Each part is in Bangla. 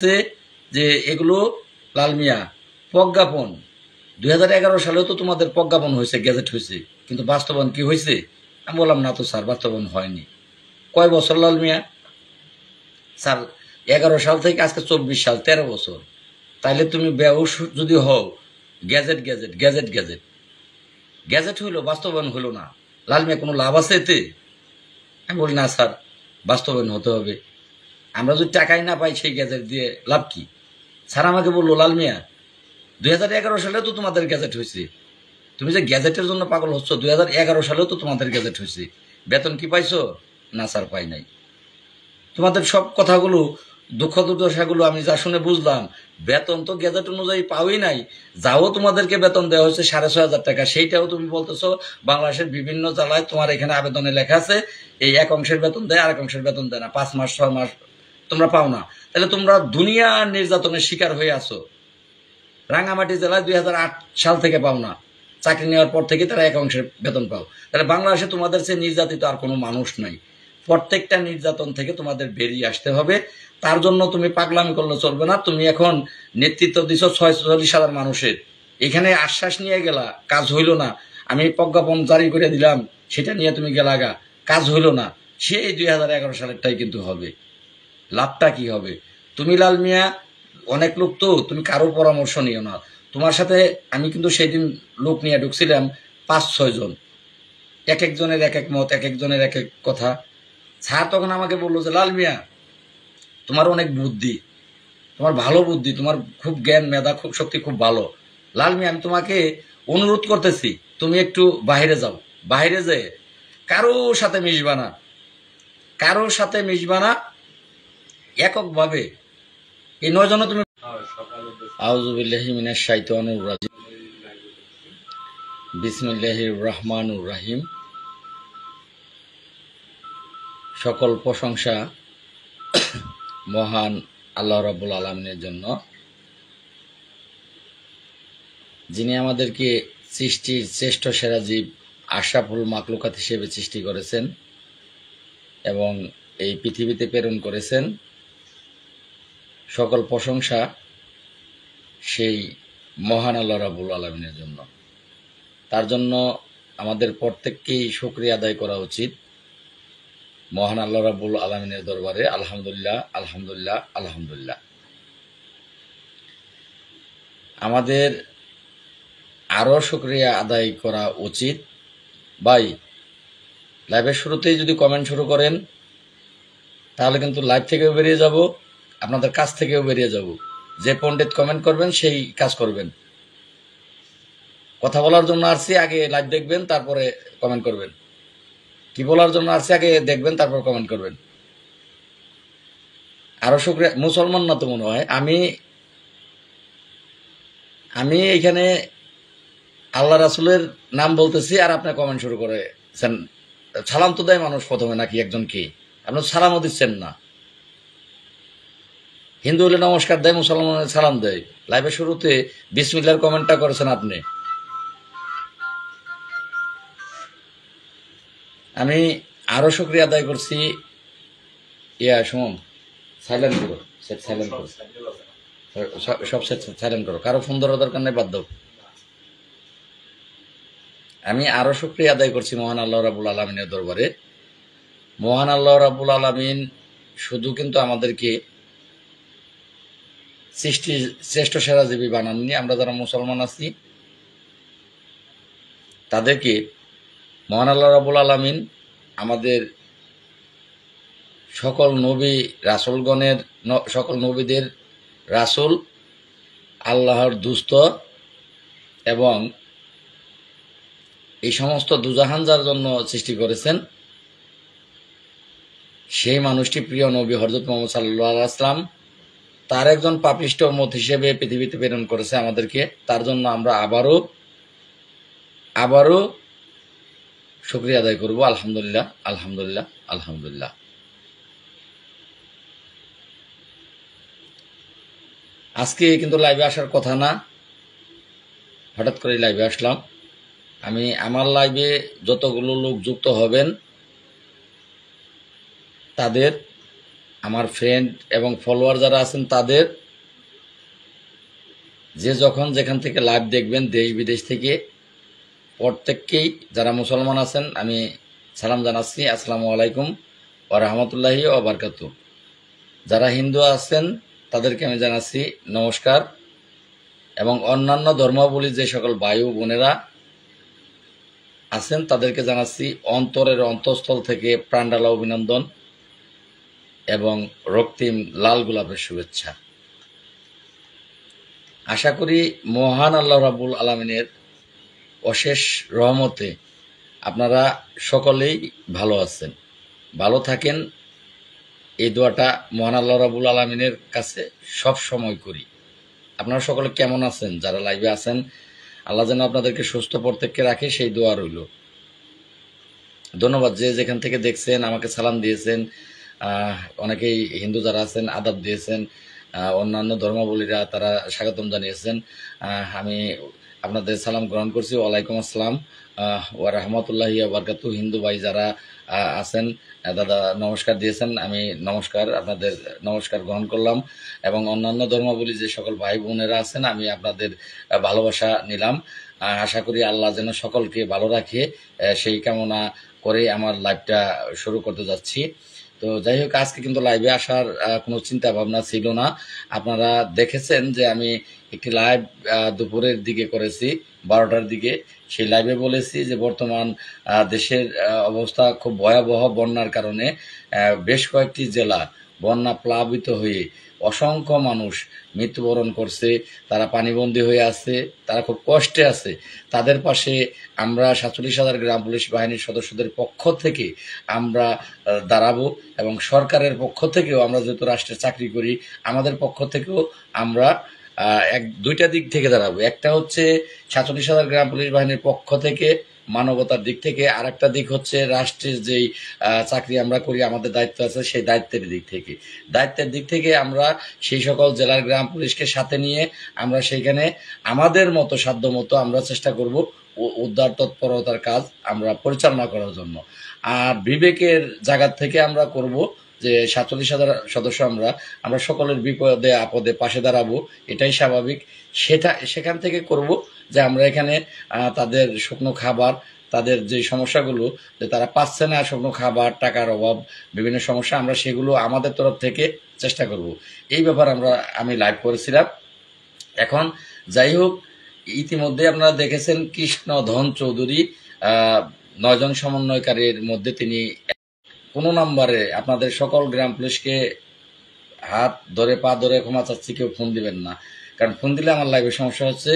যে এগুলো লাল মিয়া প্রজ্ঞাপন 2011 সালেও তো তোমাদের প্রজ্ঞাপন হয়েছে, গ্যাজেট হয়েছে, কিন্তু বাস্তবায়ন কি হয়েছে? আমি বললাম না তো স্যার, বাস্তবায়ন হয়নি। কয় বছর লাল মিয়া? স্যার 11 সাল থেকে আজকে 24 সাল, 13 বছর। তাইলে তুমি বেউস যদি হও, gadget gadget gadget gadget gadget হইলো, বাস্তবায়ন হইলো না, লাল মিয়া কোনো লাভ আছে এতে? আমি বলি না স্যার, বাস্তবায়ন হতে হবে। আমরা যদি টাকাই না পাই সেই গ্যাজেট দিয়ে লাভ কি? স্যার আমাকে বললো, লাল মিয়া 2011 সালেও তো তোমাদের গ্যাজেট হয়েছে, তুমি যে গ্যাজেটের জন্য পাগল হচ্ছ, 2011 সালেও তো তোমাদের গ্যাজেট হয়েছে, বেতন কি পাইছো? না স্যার, পাই নাই। তোমাদের সব কথাগুলো, দুঃখ দুর্দশাগুলো আমি যা শুনে বুঝলাম, বেতন তো গ্যাজেট অনুযায়ী পাওই নাই। যাও তোমাদেরকে বেতন দেওয়া হয়েছে 6,500 টাকা, সেইটাও তুমি বলতেছো বাংলাদেশের বিভিন্ন জেলায় তোমার এখানে আবেদনে লেখা আছে এই এক অংশের বেতন দেয়, আরেক অংশের বেতন দেয় না, 5 মাস 6 মাস তোমরা পাও না। তাহলে তোমরা দুনিয়া নির্যাতনের শিকার হয়ে আছো। রাঙ্গামাটি জেলায় 2008 সাল থেকে পাও না, চাকরি নেওয়ার পর থেকে তারা এক অংশের বেতন পাও। তাহলে বাংলাদেশে তোমাদের চেয়ে নির্যাতিত আর কোনো মানুষ নাই। প্রত্যেকটা নির্যাতন থেকে তোমাদের বেরিয়ে আসতে হবে। তার জন্য তুমি পাগলামি করলে চলবে না। তুমি এখন নেতৃত্ব দিছ 46,000 মানুষের, এখানে আশ্বাস নিয়ে গেলা, কাজ হইল না। আমি প্রজ্ঞাপন জারি করে দিলাম, সেটা নিয়ে তুমি গেলাগা, কাজ হইল না। সেই 2011 সালেরটাই কিন্তু হবে। লাভটা কি হবে? তুমি লাল মিয়া অনেক লোক তো, তুমি কারোর পরামর্শ নিও না। তোমার সাথে আমি কিন্তু সেই দিন লোক নিয়ে ঢুকছিলাম 5-6 জন, এক একজনের এক এক মত, এক একজনের এক এক কথা। স্যার তখন আমাকে বললো যে, লাল মিয়া তোমার অনেক বুদ্ধি, তোমার ভালো বুদ্ধি, তোমার খুব জ্ঞান মেধা খুব শক্তি খুব ভালো। লাল মিয়া আমি তোমাকে অনুরোধ করতেছি, তুমি একটু বাইরে যাও, বাইরে যেয়ে কারো সাথে মিশবা না, কারো সাথে মিশবা না, এককভাবে এই 9 জন তুমি। আউযুবিল্লাহি মিনাশ শাইতানির রাজিম, বিসমিল্লাহির রহমানির রহিম। সকল প্রশংসা মহান আল্লাহ রাব্বুল আলামিনের জন্য, যিনি আমাদেরকে সৃষ্টির শ্রেষ্ঠ সেরা জীব আশরাফুল মাখলুকাত হিসেবে সৃষ্টি করেছেন এবং এই পৃথিবীতে প্রেরণ করেছেন। সকল প্রশংসা সেই মহান আল্লাহ রাব্বুল আলামিনের জন্য। তার জন্য আমাদের প্রত্যেককেই শুকরিয়া আদায় করা উচিত মহান আল্লাহ রাব্বুল আলামিনের দরবারে। আলহামদুলিল্লাহ, আলহামদুলিল্লাহ, আলহামদুলিল্লাহ। আমাদের আরও শুকরিয়া আদায় করা উচিত। ভাই, লাইভের শুরুতেই যদি কমেন্ট শুরু করেন তাহলে কিন্তু লাইভ থেকেও বেরিয়ে যাব, আপনাদের কাছ থেকেও বেরিয়ে যাব। যে পণ্ডিত কমেন্ট করবেন সেই কাজ করবেন। কথা বলার জন্য আসছি, আগে লাইভ দেখবেন তারপরে কমেন্ট করবেন। কি বলার জন্য আসছি আগে দেখবেন তারপর কমেন্ট করবেন। আরো শুকরিয়া। মুসলমান না তো মনে হয়। আমি এখানে আল্লাহ রাসূলের নাম বলতেছি আর আপনি কমেন্ট শুরু করেছেন। সালাম তো দেয় মানুষ প্রথমে নাকি একজনকে, আপনি সালামও দিচ্ছেন না। হিন্দু হলে নমস্কার দেয়, মুসলমান সালাম দেয়। লাইভের শুরুতে বিসমিল্লাহর কমেন্টটা করেছেন আপনি। আমি আরো শুকরিয়া আদায় করছি। শুনুন, সাইলেন্ট করো, সেট সাইলেন্ট করো, সব সেট সাইলেন্ট করো, কারো ফোন ধরার দরকার নেই, বাদ দাও। আমি আরো শুকরিয়া আদায় করছি মহান আল্লাহ রাব্বুল আলামিনের দরবারে। মহান আল্লাহ রাব্বুল আলামিন শুধু কিন্তু আমাদেরকে সৃষ্টির শ্রেষ্ঠ সেরা জীবী বানাননি, আমরা যারা মুসলমান আছি তাদেরকে মহান আল্লাহ রাব্বুল আলামিন আমাদের সকল নবী রাসূলগণের, সকল নবীদের রাসূল, আল্লাহর দুস্ত এবং এই সমস্ত দুজাহান যার জন্য সৃষ্টি করেছেন সেই মানুষটি প্রিয় নবী হযরত মুহাম্মদ সাল্লাল্লাহু আলাইহি ওয়াসাল্লাম, তার একজন পাপিষ্ঠ উম্মত হিসেবে পৃথিবীতে প্রেরণ করেছে আমাদেরকে। তার জন্য আমরা আবারও শুকরিয়া আদায় করব। আলহামদুলিল্লাহ, আলহামদুলিল্লাহ, আলহামদুলিল্লাহ। আজকে কিন্তু লাইভে আসার কথা না, হঠাৎ করে লাইভে আসলাম। আমি আমার লাইভে যতগুলো লোক যুক্ত হবেন তাদের আমার ফ্রেন্ড এবং ফলোয়ার যারা আছেন তাদের, যে যখন যেখান থেকে লাইভ দেখবেন দেশ বিদেশ থেকে প্রত্যেককেই, যারা মুসলমান আছেন আমি সালাম জানাচ্ছি, আসসালামু আলাইকুম ওয়া রাহমাতুল্লাহি ওয়া বারাকাতুহু। যারা হিন্দু আছেন তাদেরকে আমি জানাচ্ছি নমস্কার, এবং অন্যান্য ধর্মাবলী যে সকল ভাই ও বোনেরা আছেন তাদেরকে জানাচ্ছি অন্তরের অন্তঃস্থল থেকে প্রাণঢালা অভিনন্দন এবং রক্তিম লাল গোলাপের শুভেচ্ছা। আশা করি মহান আল্লাহ রাব্বুল আলামিনের অশেষ রহমতে আপনারা সকলেই ভালো আছেন, ভালো থাকেন। এই দোয়াটা মহান আল্লাহ রাব্বুল আলামিনের কাছে সব সময় করি। আপনারা সকলে কেমন আছেন? যারা লাইভে আছেন, আল্লাহ যেন আপনাদেরকে সুস্থ প্রত্যেককে রাখে, সেই দোয়া রইল। ধন্যবাদ। যে যেখান থেকে দেখছেন আমাকে সালাম দিয়েছেন, অনেকেই হিন্দু যারা আছেন আদাব দিয়েছেন, অন্যান্য ধর্মাবলীরা তারা স্বাগতম জানিয়েছেন। আমি আপনাদের সালাম গ্রহণ করছি। ওয়ালাইকুম আসসালাম ওয়া রাহমাতুল্লাহি ওয়া বারাকাতুহু। হিন্দু ভাই যারা আছেন, দাদা নমস্কার দিয়েছেন, আমি নমস্কার, আপনাদের নমস্কার গ্রহণ করলাম। এবং অন্যান্য ধর্মাবলী যে সকল ভাই বোনেরা আছেন, আমি আপনাদের ভালোবাসা নিলাম। আশা করি আল্লাহ যেন সকলকে ভালো রাখে, সেই কামনা করে আমার লাইভটা শুরু করতে যাচ্ছি। তো যাই হোক, আজকে কিন্তু লাইভে আসার কোনো চিন্তা ভাবনা ছিল না। আপনারা দেখেছেন যে আমি একটি লাইভ দুপুরের দিকে করেছি, 12টার দিকে। সেই লাইভে বলেছি যে বর্তমান দেশের অবস্থা খুব ভয়াবহ। বন্যার কারণে বেশ কয়েকটি জেলা বন্যা প্লাবিত হয়ে অসংখ্য মানুষ মৃত্যুবরণ করছে, তারা পানিবন্দী হয়ে আছে, তারা খুব কষ্টে আছে। তাদের পাশে আমরা 47,000 গ্রাম পুলিশ বাহিনীর সদস্যদের পক্ষ থেকে আমরা দাঁড়াবো, এবং সরকারের পক্ষ থেকেও, আমরা যেহেতু রাষ্ট্রের চাকরি করি, আমাদের পক্ষ থেকেও আমরা দুইটা দিক থেকে দাঁড়াবো। একটা হচ্ছে 47,000 গ্রাম পুলিশ বাহিনীর পক্ষ থেকে মানবতার দিক থেকে, আর একটা দিক হচ্ছে রাষ্ট্রের যেই চাকরি আমরা করি, আমাদের দায়িত্ব আছে, সেই দায়িত্বের দিক থেকে আমরা সেই সকল জেলার গ্রাম পুলিশকে সাথে নিয়ে আমরা সেইখানে আমাদের মতো সাধ্য মতো আমরা চেষ্টা করব উদ্ধার তৎপরতার কাজ আমরা পরিচালনা করার জন্য। আর বিবেকের জায়গা থেকে আমরা করব যে 47,000 সদস্য আমরা সকলের বিপদে আপদে পাশে দাঁড়াবো, এটাই স্বাভাবিক। সেখান থেকে করব যে আমরা এখানে তাদের শুকনো খাবার, তাদের যে সমস্যাগুলো, যে তারা পাচ্ছে না শুকনো খাবার, টাকার অভাব, বিভিন্ন সমস্যা, আমরা সেগুলো আমাদের তরফ থেকে চেষ্টা করব। এই ব্যাপারে আমি লাইভ করেছিলাম। এখন যাই হোক, ইতিমধ্যে আপনারা দেখেছেন কৃষ্ণধন চৌধুরী 9 জন সমন্বয়কারীর মধ্যে তিনি কোনো নাম্বারে আপনাদের সকল গ্রাম পুলিশকে হাত ধরে পা ধরে ক্ষমা চাচ্ছি, কেউ ফোন দিবেন না, কারণ ফোন দিলে আমার লাইভে সমস্যা হচ্ছে।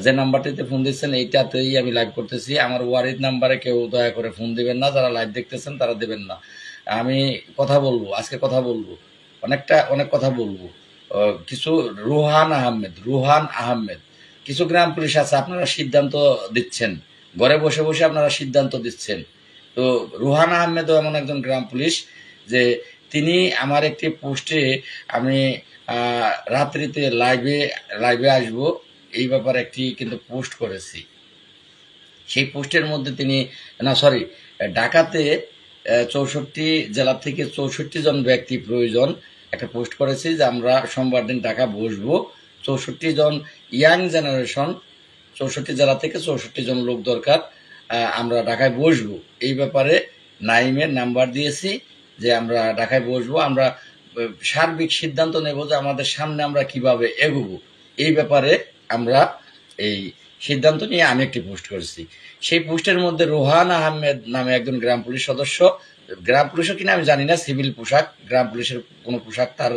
যে নাম্বারটিতে ফোন দিচ্ছেন এইটাতেই আমি লাইভ করতেছি। আমার ওয়ারিদ নাম্বারে কেউ দয়া করে ফোন দিবেন না, যারা লাইভ দেখতেছেন তারা দেবেন না। আমি কথা বলবো, আজকে কথা বলবো, অনেক কথা বলবো। কিছু রুহান আহমেদ কিছু গ্রাম পুলিশ আছে, আপনারা সিদ্ধান্ত দিচ্ছেন, ঘরে বসে বসে আপনারা সিদ্ধান্ত দিচ্ছেন। তো রুহান আহমেদও এমন একজন গ্রাম পুলিশ যে তিনি আমার একটি পোস্টে, আমি রাত্রিতে লাইভে আসব এই ব্যাপারে একটি কিন্তু পোস্ট করেছি। সেই পোস্টের মধ্যে তিনি ঢাকাতে 64 জেলা থেকে 64 জন ব্যক্তি প্রয়োজন, একটা পোস্ট করেছি যে আমরা সোমবার দিন ঢাকা বসবো, 64 জন ইয়াং জেনারেশন, 64 জেলা থেকে 64 জন লোক দরকার, আমরা ঢাকায় বসবো। এই ব্যাপারে নাইমের নাম্বার দিয়েছি যে আমরা ঢাকায় বসবো, আমরা সার্বিক সিদ্ধান্ত নেব যে আমাদের সামনে আমরা কিভাবে এগোবো। এই ব্যাপারে আমরা এই সিদ্ধান্ত নিয়ে আমি একটি পোস্ট করেছি। সেই পোস্টের মধ্যে রোহান আহমেদ নামে একজন গ্রাম পুলিশ সদস্য, গ্রাম পুলিশও কিনা আমি জানি না, সিভিল পোশাক, গ্রাম পুলিশের কোনো পোশাক তার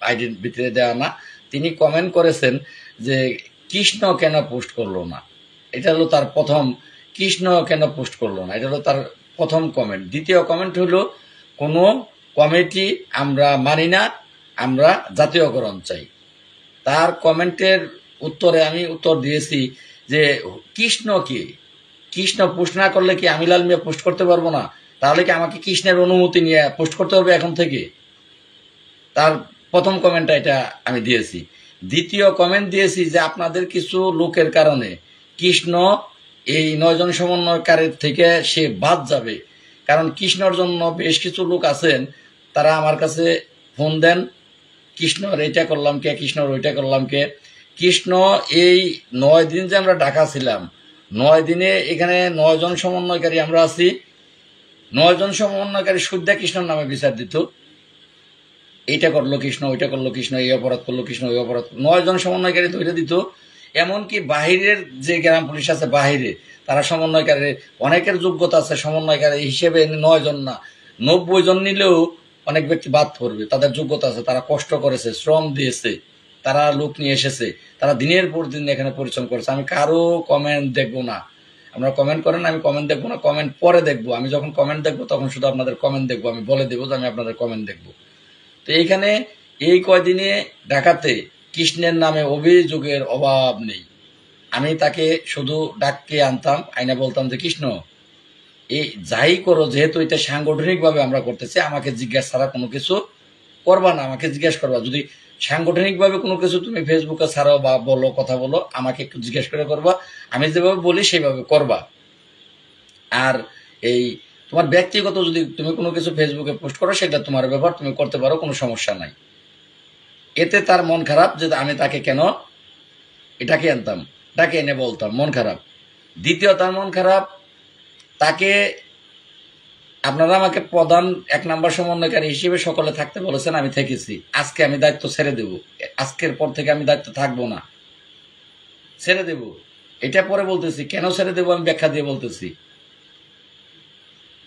আইডির ভিতরে দেওয়া না, তিনি কমেন্ট করেছেন যে কৃষ্ণ কেন পোস্ট করলো না। এটা হলো তার প্রথম, কৃষ্ণ কেন পোস্ট করলো না, এটা হলো তার প্রথম কমেন্ট। দ্বিতীয় কমেন্ট হলো কোনো কমিটি আমরা মানি না, আমরা জাতীয়করণ চাই। তার কমেন্টের উত্তরে আমি উত্তর দিয়েছি যে কৃষ্ণ পোস্ট না করলে কি আমি লাল মিয়া পোস্ট করতে পারবো না? তাহলে কি আমাকে কৃষ্ণের অনুমতি নিয়ে পোস্ট করতে হবে এখন থেকে? তার প্রথম কমেন্টটা এটা আমি দিয়েছি। দ্বিতীয় কমেন্ট দিয়েছি যে আপনাদের কিছু লোকের কারণে কৃষ্ণ এই 9 জন সমন্বয়কারীর থেকে সে বাদ যাবে, কারণ কৃষ্ণর জন্য বেশ কিছু লোক আছেন, তারা আমার কাছে ফোন দেন, কৃষ্ণর এইটা করলাম কে, কৃষ্ণর ওইটা করলাম কে। কৃষ্ণ এই 9 দিন যে আমরা ঢাকা ছিলাম, 9 দিনে এখানে 9 জন সমন্বয়কারী আমরা আছি। 9 জন সমন্বয়কারী শুদ্ধা কৃষ্ণর নামে বিচার দিত। এইটা করলো কৃষ্ণ, ওইটা করলো কৃষ্ণ, এই অপরাধ করলো কৃষ্ণ, ওই অপরাধ। 9 জন সমন্বয়কারী ধরে দিত। এমনকি বাহিরের যে গ্রাম পুলিশ আছে বাহিরে, তারা সমন্বয়কারী, অনেকের যোগ্যতা আছে সমন্বয়কারী হিসেবে 9 জন না 90 জন নিলেও অনেক ব্যক্তি বাদ পড়বে। তাদের যোগ্যতা আছে, তারা কষ্ট করেছে, শ্রম দিয়েছে, তারা লোক নিয়ে এসেছে, তারা দিনের পর দিন এখানে পরিশ্রম করেছে। আমি কারো কমেন্ট দেখবো না। আপনারা কমেন্ট করেন, আমি কমেন্ট দেখবো না, কমেন্ট পরে দেখবো। আমি যখন কমেন্ট দেখবো তখন শুধু আপনাদের কমেন্ট দেখবো, আমি বলে দেবো যে আমি আপনাদের কমেন্ট দেখবো। তো এইখানে এই কয়দিনে ঢাকাতে কৃষ্ণের নামে অভিযোগের অভাব নেই। আমি তাকে শুধু ডাককে আনতাম, আইনা বলতাম যে কৃষ্ণ এই যাই করো, যেহেতু এটা সাংগঠনিকভাবে আমরা করতেছি, আমাকে জিজ্ঞাসা ছাড়া কোনো কিছু করবা না, আমাকে জিজ্ঞেস করবা। যদি সাংগঠনিকভাবে কোনো কিছু তুমি ফেসবুকে ছাড়াও বা বলো, কথা বলো, আমাকে একটু জিজ্ঞেস করে করবা। আমি যেভাবে বলি সেইভাবে করবা। আর এই তোমার ব্যক্তিগত যদি তুমি কোনো কিছু ফেসবুকে পোস্ট করো, সেটা তোমার ব্যাপার, তুমি করতে পারো, কোনো সমস্যা নাই। এতে তার মন খারাপ যে আমি তাকে কেন এটাকে আনতাম, তাকে এনে বলতাম, মন খারাপ। দ্বিতীয়, তার মন খারাপ, তাকে আপনারা আমাকে প্রধান 1 নাম্বার সমন্বয়কারী হিসেবে সকলে থাকতে বলেছেন, আমি থেকেছি। আজকে আমি দায়িত্ব ছেড়ে দেব, আজকের পর থেকে আমি দায়িত্ব থাকবো না, ছেড়ে দেব। এটা পরে বলতেছি, কেন ছেড়ে দেব আমি ব্যাখ্যা দিয়ে বলতেছি।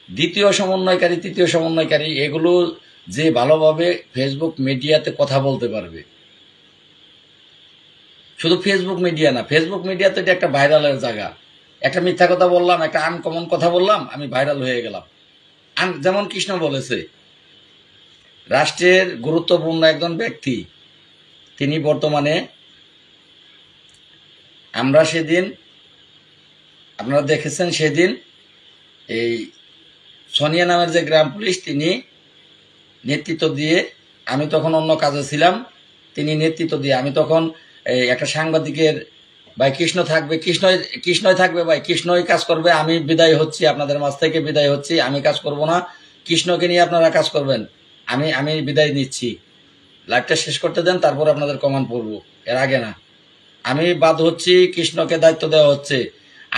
দ্বিতীয় সমন্বয়কারী, তৃতীয় সমন্বয়কারী, এগুলো যে ভালোভাবে ফেসবুক মিডিয়াতে কথা বলতে পারবে, শুধু ফেসবুক মিডিয়া না, ফেসবুক মিডিয়া তো এটা একটা ভাইরালের জায়গা। একটা মিথ্যা কথা বললাম, একটা আনকমন কথা বললাম, আমি ভাইরাল হয়ে গেলাম। যেমন কৃষ্ণ বলেছে, রাষ্ট্রের গুরুত্বপূর্ণ একজন ব্যক্তি, তিনি বর্তমানে, আমরা সেদিন, আপনারা দেখেছেন সেদিন এই সোনিয়া নামের যে গ্রাম পুলিশ, তিনি নেতৃত্ব দিয়ে, আমি তখন অন্য কাজে ছিলাম, তিনি নেতৃত্ব দিয়ে, আমি তখন একটা সাংবাদিকের, ভাই কৃষ্ণ থাকবে, কৃষ্ণই থাকবে, ভাই কৃষ্ণই কাজ করবে, আমি বিদায় হচ্ছি, আপনাদের মাঝ থেকে বিদায় হচ্ছি, আমি কাজ করব না, কৃষ্ণকে নিয়ে আপনারা কাজ করবেন, আমি আমি বিদায় নিচ্ছি, লাইভটা শেষ করতে দেন, তারপর আপনাদের কমেন্ট পড়বো, এর আগে না। আমি বাদ হচ্ছি, কৃষ্ণকে দায়িত্ব দেওয়া হচ্ছে।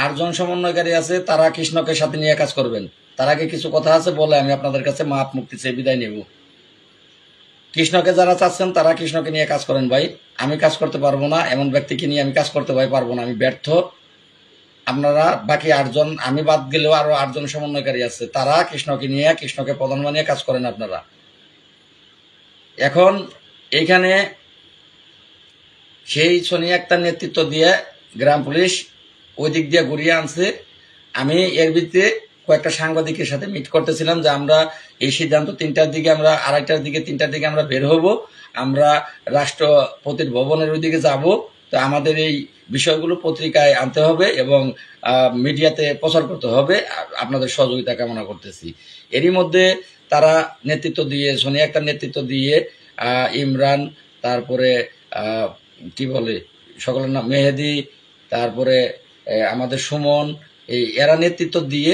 8 জন সমন্বয়কারী আছে, তারা কৃষ্ণকে সাথে নিয়ে কাজ করবেন। তার আগে কিছু কথা আছে বলে আমি আপনাদের কাছে মাপ মুক্তি চেয়ে বিদায় নেব। কৃষ্ণকে যারা চাচ্ছেন তারা কৃষ্ণকে নিয়ে কাজ করেন ভাই, আমি কাজ করতে পারবো না, এমন ব্যক্তিকে নিয়ে আমি কাজ করতে পারবো না, আমি ব্যর্থ। আপনারা বাকি 8 জন, আমি বাদ গেলেও আরো 8 জন সমন্বয়কারী আছে, তারা কৃষ্ণকে নিয়ে, কৃষ্ণকে প্রধান বানিয়ে কাজ করেন আপনারা। এখন এইখানে সেই সোনিয়া আক্তার নেতৃত্ব দিয়ে গ্রাম পুলিশ ওই দিক দিয়ে ঘুরিয়ে আনছে। আমি এর ভিত্তিতে কয়েকটা সাংবাদিকের সাথে মিট করতেছিলাম যে আমরা এই সিদ্ধান্ত 3টার দিকে, আমরা 2:30টার দিকে, 3টার দিকে আমরা বের হব, আমরা রাষ্ট্রপতির ভবনের ওইদিকে যাব। তো আমাদের এই বিষয়গুলো পত্রিকায় আনতে হবে এবং মিডিয়াতে প্রচার করতে হবে, আপনাদের সহযোগিতা কামনা করতেছি। এরই মধ্যে তারা নেতৃত্ব দিয়ে, সোনিয়া আক্তার নেতৃত্ব দিয়ে, ইমরান, তারপরে কি বলে সকলের নাম, মেহেদি, তারপরে আমাদের সুমন, এরা নেতৃত্ব দিয়ে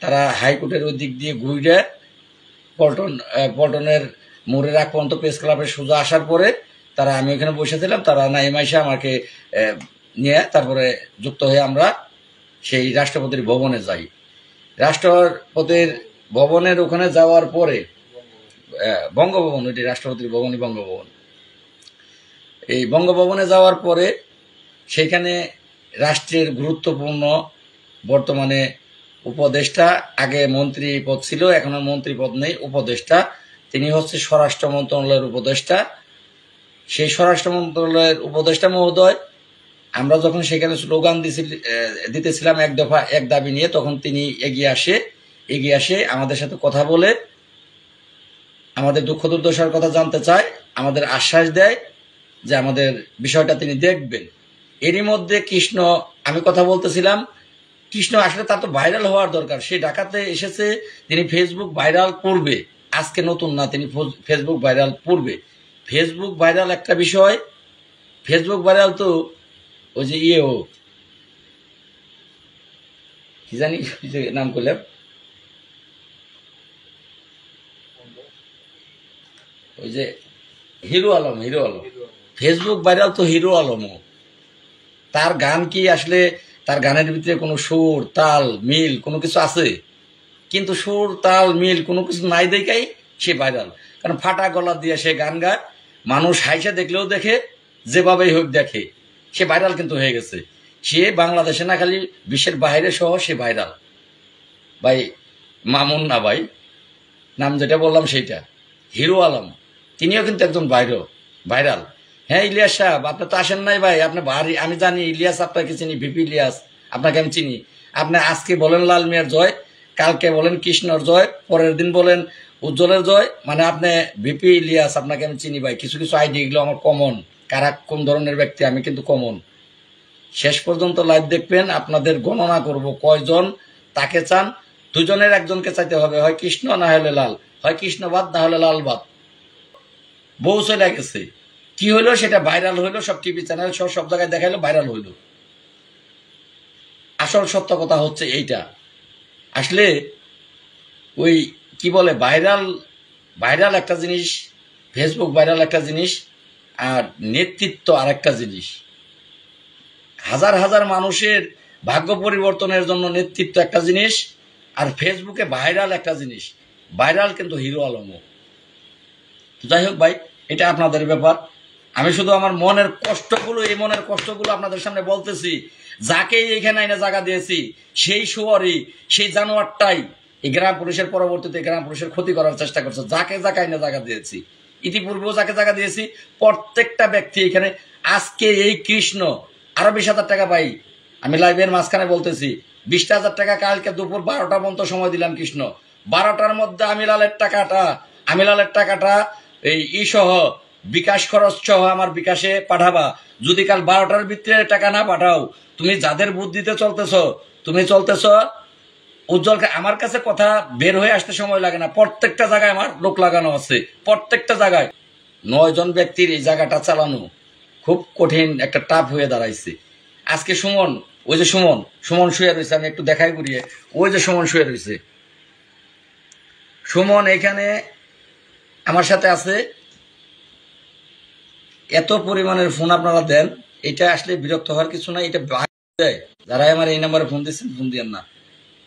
তারা হাইকোর্টের ওই দিক দিয়ে ঘুরে পল্টনের মোড়ের আগ পর্যন্ত প্রেস ক্লাবের সোজা আসার পরে তারা, আমি ওখানে বসেছিলাম, তারা নাইম আইসা আমাকে নিয়ে তারপরে যুক্ত হয়ে আমরা সেই রাষ্ট্রপতির ভবনে যাই। রাষ্ট্রপতির ভবনের ওখানে যাওয়ার পরে, বঙ্গভবন, ওইটি রাষ্ট্রপতির ভবনই বঙ্গভবন। এই বঙ্গভবনে যাওয়ার পরে সেখানে রাষ্ট্রের গুরুত্বপূর্ণ, বর্তমানে উপদেষ্টা, আগে মন্ত্রী পদ ছিল, এখন আর মন্ত্রী পদ নেই, উপদেষ্টা, তিনি হচ্ছে স্বরাষ্ট্র মন্ত্রণালয়ের উপদেষ্টা। সেই স্বরাষ্ট্র মন্ত্রণালয়ের উপদেষ্টা মহোদয়, আমরা যখন সেখানে স্লোগান দিতেছিলাম 1 দফা 1 দাবি নিয়ে, তখন তিনি এগিয়ে আসে আমাদের সাথে কথা বলে, আমাদের দুঃখ দুর্দশার কথা জানতে চায়, আমাদের আশ্বাস দেয় যে আমাদের বিষয়টা তিনি দেখবেন। এরই মধ্যে কৃষ্ণ, আমি কথা বলতেছিলাম, কৃষ্ণ আসলে তার তো ভাইরাল হওয়ার দরকার, সে ঢাকাতে এসেছে, তিনি ফেসবুক ভাইরাল করবে, আজকে নতুন না, তিনি ফেসবুক ভাইরাল করবে। ফেসবুক ভাইরাল একটা বিষয়, ফেসবুক ভাইরাল তো ওই যে কি জানি নাম করলাম, ওই যে hero Alam, hero Alam Facebook viral তো হিরো আলমও। তার গান কি আসলে তার গানের ভিতরে কোনো সুর তাল মিল কোনো কিছু আছে? কিন্তু সুর তাল মিল কোনো কিছু নাই দেখাই সে ভাইরাল। কারণ ফাটা গলা দিয়ে সে গান গায়, মানুষ হাইসা দেখলেও দেখে, যেভাবেই হোক দেখে, সে ভাইরাল কিন্তু হয়ে গেছে। সে বাংলাদেশে না খালি বিশ্বের বাইরে সহ সে ভাইরাল। ভাই মামুন না ভাই, নাম যেটা বললাম সেইটা, হিরো আলম, তিনিও কিন্তু একজন ভাইরাল। হ্যাঁ ইলিয়াস সাহেব, আপনি তো আসেন নাই ভাই, আপনি ভারী, আমি জানি ইলিয়াস আপনাকে চিনি, ভিপি ইলিয়াস আপনাকে আমি চিনি। আপনি আজকে বলেন লাল মিয়ার জয়, কালকে বলেন কৃষ্ণর জয়, পরের দিন বলেন উজ্জ্বলের জয়, মানে আপনি ভিপি ইলিয়াস, আপনাকে আমি চিনি ভাই। কিছু কিছু আইডি এগুলো আমার কমন, কারা কোন ধরনের ব্যক্তি আমি কিন্তু কমন। শেষ পর্যন্ত লাইভ দেখবেন, আপনাদের গণনা করব কয়জন তাকে চান। দুজনের একজনকে চাইতে হবে, হয় কৃষ্ণ না হলে লাল, হয় কৃষ্ণবাদ না হলে লাল বাদ। বউ চলে গেছে, কি হইলো সেটা ভাইরাল হইলো, সব টিভি চ্যানেল সব জায়গায় দেখাইলো, ভাইরাল হইলো। আসল সত্য কথা হচ্ছে এইটা। আসলে ওই কি বলে ভাইরাল, ভাইরাল একটা জিনিস, ফেসবুক ভাইরাল একটা জিনিস, আর নেতৃত্ব আর একটা জিনিস। হাজার হাজার মানুষের ভাগ্য পরিবর্তনের জন্য নেতৃত্ব একটা জিনিস, আর ফেসবুকে ভাইরাল একটা জিনিস। ভাইরাল কিন্তু হিরো আলমও। যাই হোক ভাই, এটা আপনাদের ব্যাপার। আমি শুধু আমার মনের কষ্টগুলো, এই মনের কষ্টগুলো আপনাদের সামনে বলতেছি। যাকে এইখানে আইনা জায়গা দিয়েছি, সেই শুয়ারি, সেই জানোয়ারটাই এই গ্রাম পুলিশের পরবর্তীতে গ্রাম পুলিশের ক্ষতি করার চেষ্টা করছে। যাকে যাকে আইনা জায়গা দিয়েছি, ইতিপূর্বেও যাকে জায়গা দিয়েছি, প্রত্যেকটা ব্যক্তি এখানে। আজকে এই কৃষ্ণ আরো 20,000 টাকা পাই, আমি লাইভের মাঝখানে বলতেছি 20,000 টাকা কালকে দুপুর 12টা পর্যন্ত সময় দিলাম কৃষ্ণ। 12টার মধ্যে আমি লালের টাকাটা এই সহ বিকাশ খরচ সহ আমার বিকাশে পাঠাবা। যদি কাল 12টার ভিতরে টাকা না পাঠাও, তুমি যাদের বুদ্ধিতে চলতেছ উজ্জ্বলকে, আমার কাছে কথা বের হয়ে আসতে সময় লাগে না, প্রত্যেকটা জায়গায় আমার লোক লাগানো আছে, প্রত্যেকটা জায়গায়। 9 জন ব্যক্তির এই জায়গাটা চালানো খুব কঠিন, একটা টাফ হয়ে দাঁড়াইছে। আজকে সুমন, ওই যে সুমন শুয়ে রয়েছে, আমি একটু দেখাই করিয়ে, ওই যে সুমন শুয়ে রয়েছে, সুমন এখানে আমার সাথে আছে। এত পরিমাণের ফোন আপনারা দেন, এটা আসলে বিরক্ত হওয়ার কিছু না। এটা দেয় যারা আমার এই নাম্বারে ফোন দিচ্ছেন, ফোন দিয়েন না।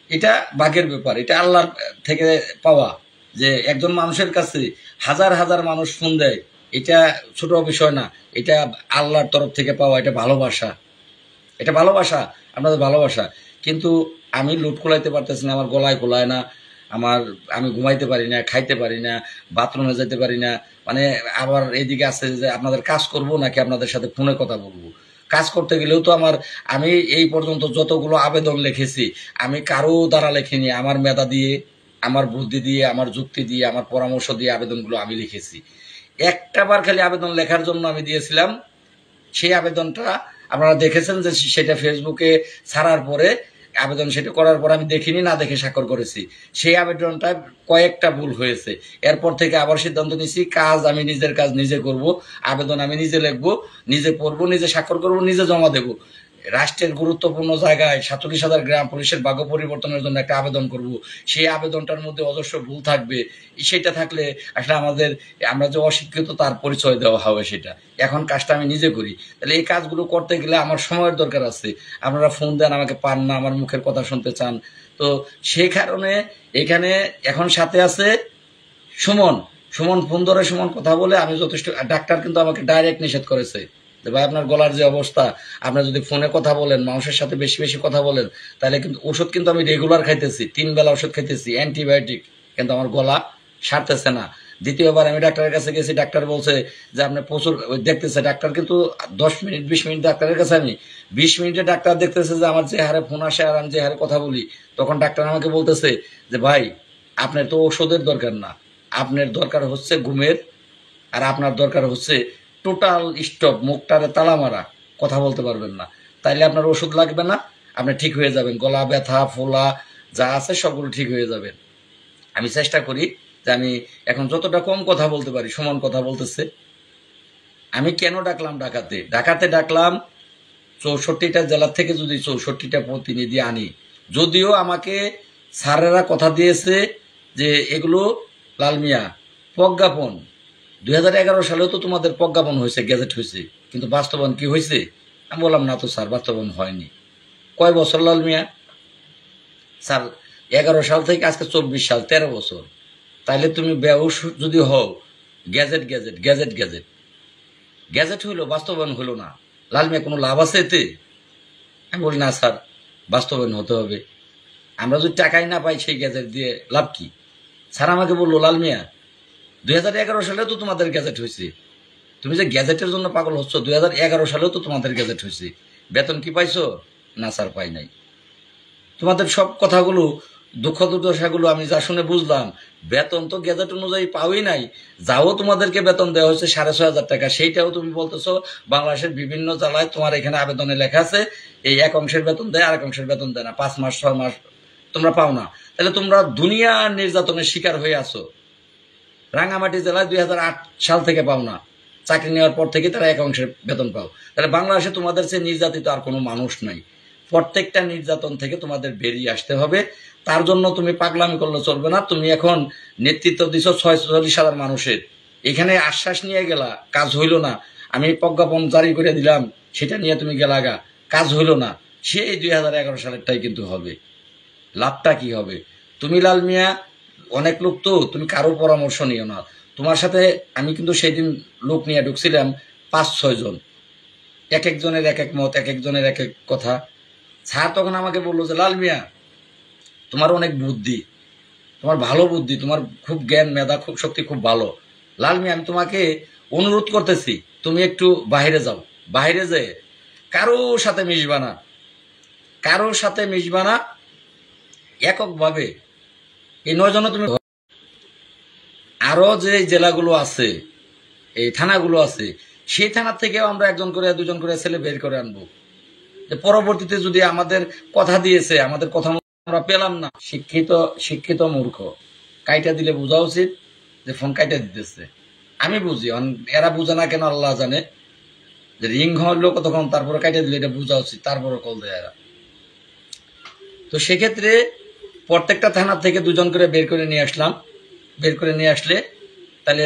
এটা ভাগ্যের ব্যাপার, এটা আল্লাহর থেকে পাওয়া। যে একজন মানুষের কাছে হাজার হাজার মানুষ ফোন দেয়, এটা ছোট বিষয় না, এটা আল্লাহর তরফ থেকে পাওয়া। এটা ভালোবাসা, এটা ভালোবাসা, আপনাদের ভালোবাসা। কিন্তু আমি লুট খোলাইতে পারতেছি না, আমার গলায় খোলায় না, আমি ঘুমাইতে পারি না, খাইতে পারি না, বাথরুমে যেতে পারি না। মানে আবার এদিকে আছে যে আপনাদের কাজ করব নাকি আপনাদের সাথে ফোনে কথা বলবো। কাজ করতে গেলেও তো আমি এই পর্যন্ত যতগুলো আবেদন লিখেছি, আমি কারো দ্বারা লেখিনি, আমার মেধা দিয়ে, আমার বুদ্ধি দিয়ে, আমার যুক্তি দিয়ে, আমার পরামর্শ দিয়ে আবেদনগুলো আমি লিখেছি। একটা বার খালি আবেদন লেখার জন্য আমি দিয়েছিলাম, সেই আবেদনটা আপনারা দেখেছেন যে সেটা ফেসবুকে ছাড়ার পরে আবেদন সেটা করার পর আমি দেখিনি, না দেখে স্বাক্ষর করেছি। সেই আবেদনটা কয়েকটা ভুল হয়েছে। এরপর থেকে আবার সিদ্ধান্ত নিয়েছি, আমি নিজের কাজ নিজে করব, আবেদন আমি নিজে লিখবো, নিজে পড়বো, নিজে স্বাক্ষর করব, নিজে জমা দেব। রাষ্ট্রের গুরুত্বপূর্ণ জায়গায় 47,000 গ্রাম পুলিশের ভাগ্য পরিবর্তনের জন্য একটা আবেদন করব। সেই আবেদনটার মধ্যে অজস্র ভুল থাকবে, সেটা থাকলে আসলে আমরা যে অশিক্ষিত তার পরিচয় দেওয়া হবে। সেটা এখন কাজটা আমি নিজে করি, তাহলে এই কাজগুলো করতে গেলে আমার সময়ের দরকার আছে। আপনারা ফোন দেন, আমাকে পান না, আমার মুখের কথা শুনতে চান। তো সেই কারণে এখানে এখন সাথে আছে সুমন ফোন ধরে, সুমন কথা বলে আমি যথেষ্ট। ডাক্তার কিন্তু আমাকে ডাইরেক্ট নিষেধ করেছে যে ভাই আপনার গলার যে অবস্থা, আপনি যদি ফোনে কথা বলেন, মানুষের সাথে বেশি বেশি কথা বলেন, তাহলে কিন্তু ওষুধ কিন্তু আমি রেগুলার খাইতেছি, 3 বেলা ওষুধ খাইতেছি, অ্যান্টিবায়োটিক, কিন্তু আমার গলা সারতেছে না। দ্বিতীয়বার আমি ডাক্তারের কাছে গেছি, ডাক্তার বলছে যে আপনি প্রচুর দেখতেছে। ডাক্তার কিন্তু 10 মিনিট 20 মিনিট ডাক্তারের কাছে, আমি 20 মিনিটে ডাক্তার দেখতেছে যে আমার যে হারে ফোন আসে আর আমি যে হারে কথা বলি। তখন ডাক্তার আমাকে বলতেছে যে ভাই আপনার তো ওষুধের দরকার না, আপনার দরকার হচ্ছে ঘুমের, আর আপনার দরকার হচ্ছে টোটাল স্টপ, মুখটারে তালা মারা, কথা বলতে পারবেন না। তাইলে আপনার ওষুধ লাগবে না, আপনি ঠিক হয়ে যাবেন, গলা ব্যথা ফোলা যা আছে সবগুলো ঠিক হয়ে যাবেন। আমি চেষ্টা করি যে আমি এখন যতটা কম কথা বলতে পারি। সমান কথা বলতেছে। আমি কেন ডাকলাম ঢাকাতে ডাকলাম, 64টা জেলা থেকে যদি 64টা প্রতিনিধি আনি, যদিও আমাকে স্যারেরা কথা দিয়েছে যে এগুলো লাল মিয়া প্রজ্ঞাপন, সালেও তো তোমাদের প্রজ্ঞাপন হয়েছে, গেজেট হয়েছে, কিন্তু বাস্তবায়ন কি হয়েছে? আমি বললাম না তো স্যার, বাস্তবায়ন হয়নি। কয় বছর লাল মিয়া? স্যার 11 সাল থেকে আজকে 24 সাল, 13 বছর। তাইলে তুমি বেউস যদি হও, gadget gadget gadget gadget gadget হইলো, বাস্তবায়ন হইলো না, লাল মিয়া কোনো লাভ আছে এতে? আমি বলি না স্যার, বাস্তবায়ন হতে হবে। আমরা যদি টাকাই না পাই সেই গ্যাজেট দিয়ে লাভ কি? স্যার আমাকে বললো, লাল মিয়া 2011 সালেও তো তোমাদের গ্যাজেট হয়েছে, তুমি যে গ্যাজেটের জন্য পাগল হচ্ছ, 2011 সালেও তো তোমাদের গ্যাজেট হয়েছে, বেতন কি পাইছো? না স্যার, পাই নাই। তোমাদের সব কথাগুলো, দুঃখ দুর্দশাগুলো আমি যা শুনে বুঝলাম, বেতন তো গ্যাজেট অনুযায়ী পাওই নাই। যাও তোমাদেরকে বেতন দেওয়া হয়েছে 6,500 টাকা, সেইটাও তুমি বলতেছো বাংলাদেশের বিভিন্ন জেলায় তোমার এখানে আবেদনে লেখা আছে এই এক অংশের বেতন দেয়, আরেক অংশের বেতন দেয় না, 5 মাস 6 মাস তোমরা পাও না। তাহলে তোমরা দুনিয়া নির্যাতনের শিকার হয়ে আছো। রাঙ্গামাটি জেলায় 2008 সাল থেকে পাও না, চাকরি নেওয়ার পর থেকে তারা এক অংশের বেতন পাও। তাহলে বাংলাদেশে তোমাদের চেয়ে নির্যাতিত আর কোনো মানুষ নাই। প্রত্যেকটা নির্যাতন থেকে তোমাদের বেরিয়ে আসতে হবে। তার জন্য তুমি পাগলামি করলে চলবে না। তুমি এখন নেতৃত্ব দিছ 46,000 মানুষের, এখানে আশ্বাস নিয়ে গেলা, কাজ হইল না। আমি প্রজ্ঞাপন জারি করে দিলাম, সেটা নিয়ে তুমি গেলাগা, কাজ হইল না। সেই 2011 সালেরটাই কিন্তু হবে। লাভটা কি হবে? তুমি লাল মিয়া অনেক লোক তো, তুমি কারোর পরামর্শ নিও না। তোমার সাথে আমি কিন্তু সেই দিন লোক নিয়ে ঢুকছিলাম 5-6 জন, এক একজনের এক এক মত, এক একজনের এক এক কথা। স্যার তখন আমাকে বললো যে লাল মিয়া তোমার অনেক বুদ্ধি, তোমার ভালো বুদ্ধি, তোমার খুব জ্ঞান মেধা খুব শক্তি খুব ভালো। লাল মিয়া আমি তোমাকে অনুরোধ করতেছি, তুমি একটু বাইরে যাও, বাইরে যেয়ে কারোর সাথে মিশবা না, কারোর সাথে মিশবা না, এককভাবে এই 9 জন তুমি। আরো যে জেলাগুলো আছে, এই থানাগুলো আছে, সেই থানার থেকেও আমরা 1 জন করে 2 জন করে ছেলে বের করে আনবো। পরবর্তীতে যদি আমাদের কথা দিয়েছে, আমাদের কথা আমরা পেলাম না, শিক্ষিত শিক্ষিত মূর্খ, কাইটা দিলে বোঝা উচিত যে ফোন কাইটা দিতেছে। আমি বুঝি, এরা বুঝে না কেন আল্লাহ জানে, যে রিং হলো কতক্ষণ, তারপরে কাইটা দিলে এটা বোঝা উচিত, তারপরে কল দেয় এরা। তো সেক্ষেত্রে প্রত্যেকটা থানার থেকে 2 জন করে বের করে নিয়ে আসলাম। বের করে নিয়ে আসলে তাহলে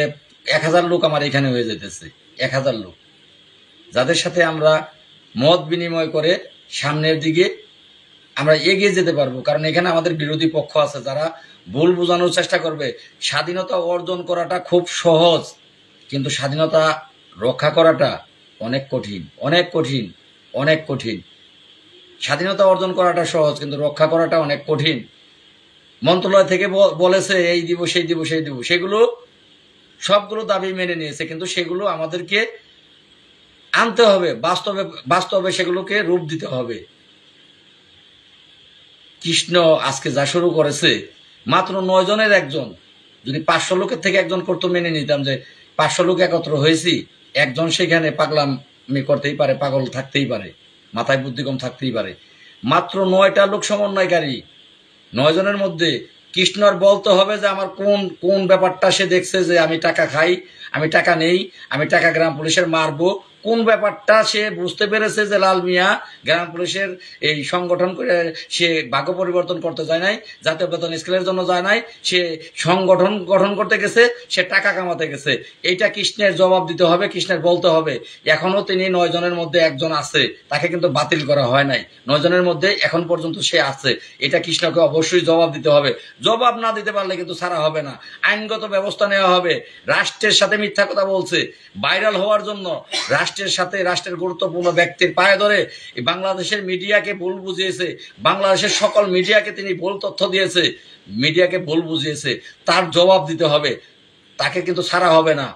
1000 লোক আমার এখানে হয়ে যেতেছে, 1000 লোক, যাদের সাথে আমরা মত বিনিময় করে সামনের দিকে আমরা এগিয়ে যেতে পারবো। কারণ এখানে আমাদের বিরোধী পক্ষ আছে যারা ভুল বোঝানোর চেষ্টা করবে। স্বাধীনতা অর্জন করাটা খুব সহজ, কিন্তু স্বাধীনতা রক্ষা করাটা অনেক কঠিন, অনেক কঠিন, অনেক কঠিন। স্বাধীনতা অর্জন করাটা সহজ, কিন্তু রক্ষা করাটা অনেক কঠিন। মন্ত্রণালয় থেকে বলেছে এই দিব সেই দিব সেই দিব, সেগুলো সবগুলো দাবি মেনে নিয়েছে, কিন্তু সেগুলো আমাদেরকে আনতে হবে, বাস্তবে বাস্তবে সেগুলোকে রূপ দিতে হবে। কৃষ্ণ আজকে যা শুরু করেছে, মাত্র 9 জনের 1 জন, যদি 500 লোকের থেকে 1 জন করতো মেনে নিতাম যে 500 লোক একত্র হয়েছি, 1 জন সেখানে পাগলামি করতেই পারে, পাগল থাকতেই পারে, মাথায় বুদ্ধি কম থাকতেই পারে। মাত্র 9টা লোক সমন্বয়কারী, 9 জনের মধ্যে কৃষ্ণর বলতে হবে যে আমার কোন কোন ব্যাপারটা সে দেখছে যে আমি টাকা খাই, আমি টাকা নেই, আমি টাকা গ্রাম পুলিশের মারবো, কোন ব্যাপারটা সে বুঝতে পেরেছে যে লাল মিয়া গ্রাম পুলিশের এই সংগঠন করে সে ভাগ্য পরিবর্তন করতে যায় নাই, জাতীয় বেতন স্কেলের জন্য যায় নাই, সে সংগঠন গঠন করতে গেছে, সে টাকা কামাতে গেছে। এইটা কৃষ্ণের জবাব দিতে হবে, কৃষ্ণের বলতে হবে। এখনো তিনি 9 জনের মধ্যে 1 জন আছে, তাকে কিন্তু বাতিল করা হয় নাই, 9 জনের মধ্যে এখন পর্যন্ত সে আছে। এটা কৃষ্ণকে অবশ্যই জবাব দিতে হবে। জবাব না দিতে পারলে কিন্তু ছাড়া হবে না, আইনগত ব্যবস্থা নেওয়া হবে। রাষ্ট্রের সাথে মিথ্যা কথা বলছে, ভাইরাল হওয়ার জন্য রাষ্ট্রের সাথে, রাষ্ট্রের গুরুত্বপূর্ণ ব্যক্তির পায়ে ধরে বাংলাদেশের মিডিয়াকে ভুল বুঝিয়েছে, বাংলাদেশের সকল মিডিয়াকে তিনি ভুল তথ্য দিয়েছে, মিডিয়াকে ভুল বুঝিয়েছে, তার জবাব দিতে হবে। তাকে কিন্তু ছাড়া হবে না,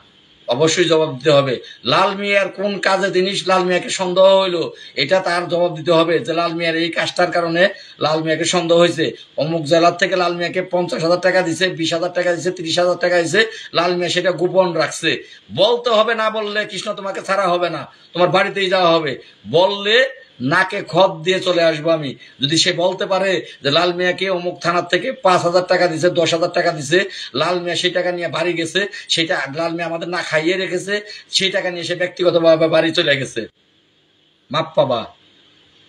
অবশ্যই জবাব দিতে হবে। লাল মিয়ার কোন কাজে জিনিস লাল মিয়াকে সন্দেহ হইলো, এটা তার জবাব দিতে হবে যে লাল মিয়ার এই কাজটার কারণে লাল মিয়াকে সন্দেহ হয়েছে। অমুক জেলার থেকে লাল মিয়াকে 50,000 টাকা দিছে, 20,000 টাকা দিছে, 30,000 টাকা দিছে, লাল মিয়া সেটা গোপন রাখছে। বলতে হবে, না বললে কৃষ্ণ তোমাকে ছাড়া হবে না, তোমার বাড়িতেই যাওয়া হবে। বললে নাকে খত দিয়ে চলে আসবো আমি। যদি সে বলতে পারে যে লাল মিয়াকে অমুক থানার থেকে 5,000 টাকা দিছে, 10,000 টাকা দিছে, লাল মিয়া সেই টাকা নিয়ে বাড়ি গেছে, সেটা লাল মিয়া আমাদের না খাইয়ে রেখেছে, সেই টাকা নিয়ে সে ব্যক্তিগতভাবে বাড়ি চলে গেছে, মাপ পাবা।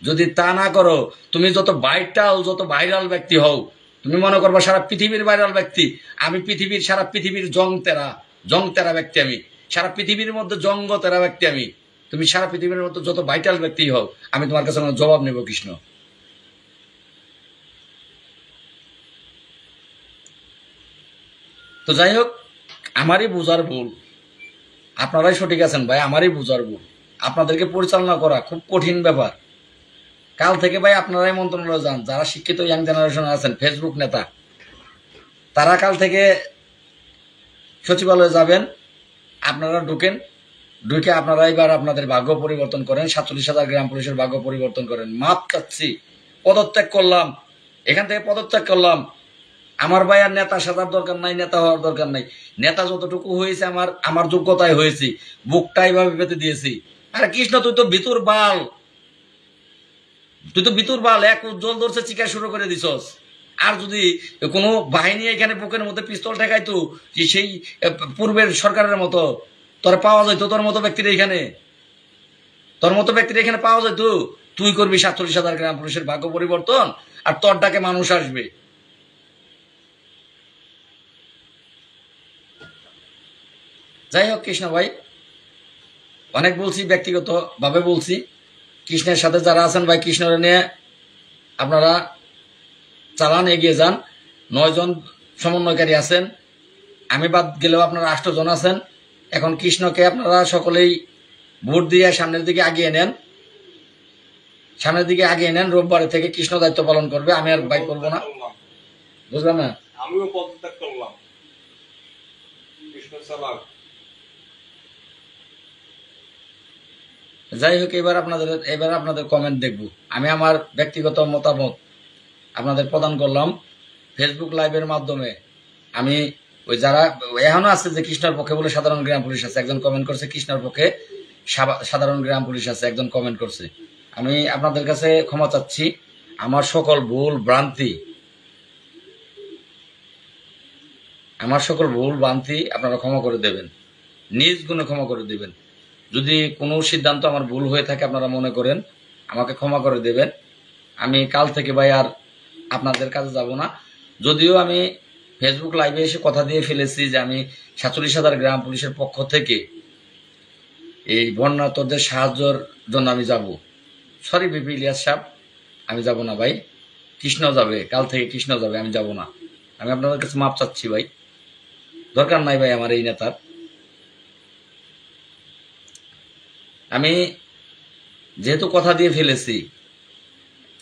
যদি তা না করো, তুমি যত ভাইরাল ব্যক্তি হও, তুমি মনে করবা সারা পৃথিবীর ভাইরাল ব্যক্তি, আমি পৃথিবীর সারা পৃথিবীর জং তেরা জং তেরা ব্যক্তি আমি, সারা পৃথিবীর মধ্যে জঙ্গ তেরা ব্যক্তি আমি। তুমি সারা পৃথিবীর মধ্যে যত ভাইটাল ব্যক্তি হও, আমি তোমার কাছে কোনো জবাব নেব কৃষ্ণ। তো যাই হোক, আমারই বোঝার ভুল, আপনারাই সঠিক আছেন ভাই, আমারই বোঝার ভুল। আপনাদেরকে পরিচালনা করা খুব কঠিন ব্যাপার। কাল থেকে ভাই আপনারাই মন্ত্রণালয়ে যান, যারা শিক্ষিত ইয়াং জেনারেশন আছেন, ফেসবুক নেতা, তারা কাল থেকে সচিবালয়ে যাবেন, আপনারা ঢুকে আপনারা এবার আপনাদের ভাগ্য পরিবর্তন করেন, 47,000 গ্রাম পুলিশের ভাগ্য পরিবর্তন করেন। মাপ চাচ্ছি, পদত্যাগ করলাম, এখান থেকে পদত্যাগ করলাম। আমার ভাই আর নেতা সাজার দরকার নাই, নেতা হওয়ার দরকার নাই। নেতা যতটুকু হয়েছে আমার যোগ্যতায় হয়েছি, বুকটা এইভাবে পেতে দিয়েছি। আরে কৃষ্ণ, তুই তো ভিতর বাল, এক জল ধরছে, চিকা শুরু করে দিছস। আর যদি কোনো বাহিনী এখানে বুকের মধ্যে পিস্তল ঠেকাইতো, সেই পূর্বের সরকারের মতো, তোর পাওয়া যাইতো, তোর মতো ব্যক্তির এখানে পাওয়া যাইতো। তুই করবি 47,000 গ্রাম পুলিশের ভাগ্য পরিবর্তন, আর তোর ডাকে মানুষ আসবে। যাই হোক কৃষ্ণ ভাই, অনেক বলছি, ব্যক্তিগত ভাবে বলছি। কৃষ্ণের সাথে যারা আছেন ভাই, কৃষ্ণরে নিয়ে আপনারা চালান, এগিয়ে যান। 9 জন সমন্বয়কারী আছেন, আমি বাদ গেলেও আপনারা 8 জন আছেন। এখন কৃষ্ণকে আপনারা সকলেই ভোট দিয়ে সামনের দিকে আগিয়ে নেন। রোববার থেকে কৃষ্ণ দায়িত্ব পালন করবে, আমি আর ভাই করবো না, বুঝলাম না। আমিও পদত্যাগ করলাম, কৃষ্ণ চালাক। যাই হোক, এবার আপনাদের কমেন্ট দেখব। আমি আমার ব্যক্তিগত মতামত আপনাদের প্রদান করলাম ফেসবুক লাইভের মাধ্যমে। আমি ওই যারা এখনো আছে যে কৃষ্ণার পক্ষে বলে সাধারণ গ্রাম পুলিশ আছে, একজন কমেন্ট করছে কৃষ্ণার পক্ষে সাধারণ গ্রাম পুলিশ আছে, একজন কমেন্ট করছে। আমি আপনাদের কাছে ক্ষমা চাচ্ছি, আমার সকল ভুল ভ্রান্তি আপনারা ক্ষমা করে দেবেন, নিজ গুণে ক্ষমা করে দেবেন। যদি কোনো সিদ্ধান্ত আমার ভুল হয়ে থাকে আপনারা মনে করেন, আমাকে ক্ষমা করে দেবেন। আমি কাল থেকে ভাই আর আপনাদের কাছে যাব না। যদিও আমি ফেসবুক লাইভে এসে কথা দিয়ে ফেলেছি যে আমি 47,000 গ্রাম পুলিশের পক্ষ থেকে এই বন্যার্তদের সাহায্যের জন্য আমি যাব। সরি বিপি ইলিয়াস সাহেব, আমি যাব না ভাই। কৃষ্ণ যাবে, কাল থেকে কৃষ্ণ যাবে, আমি যাব না। আমি আপনাদের কাছে মাপ চাচ্ছি ভাই, দরকার নাই ভাই আমার এই নেতার। আমি যেহেতু কথা দিয়ে ফেলেছি,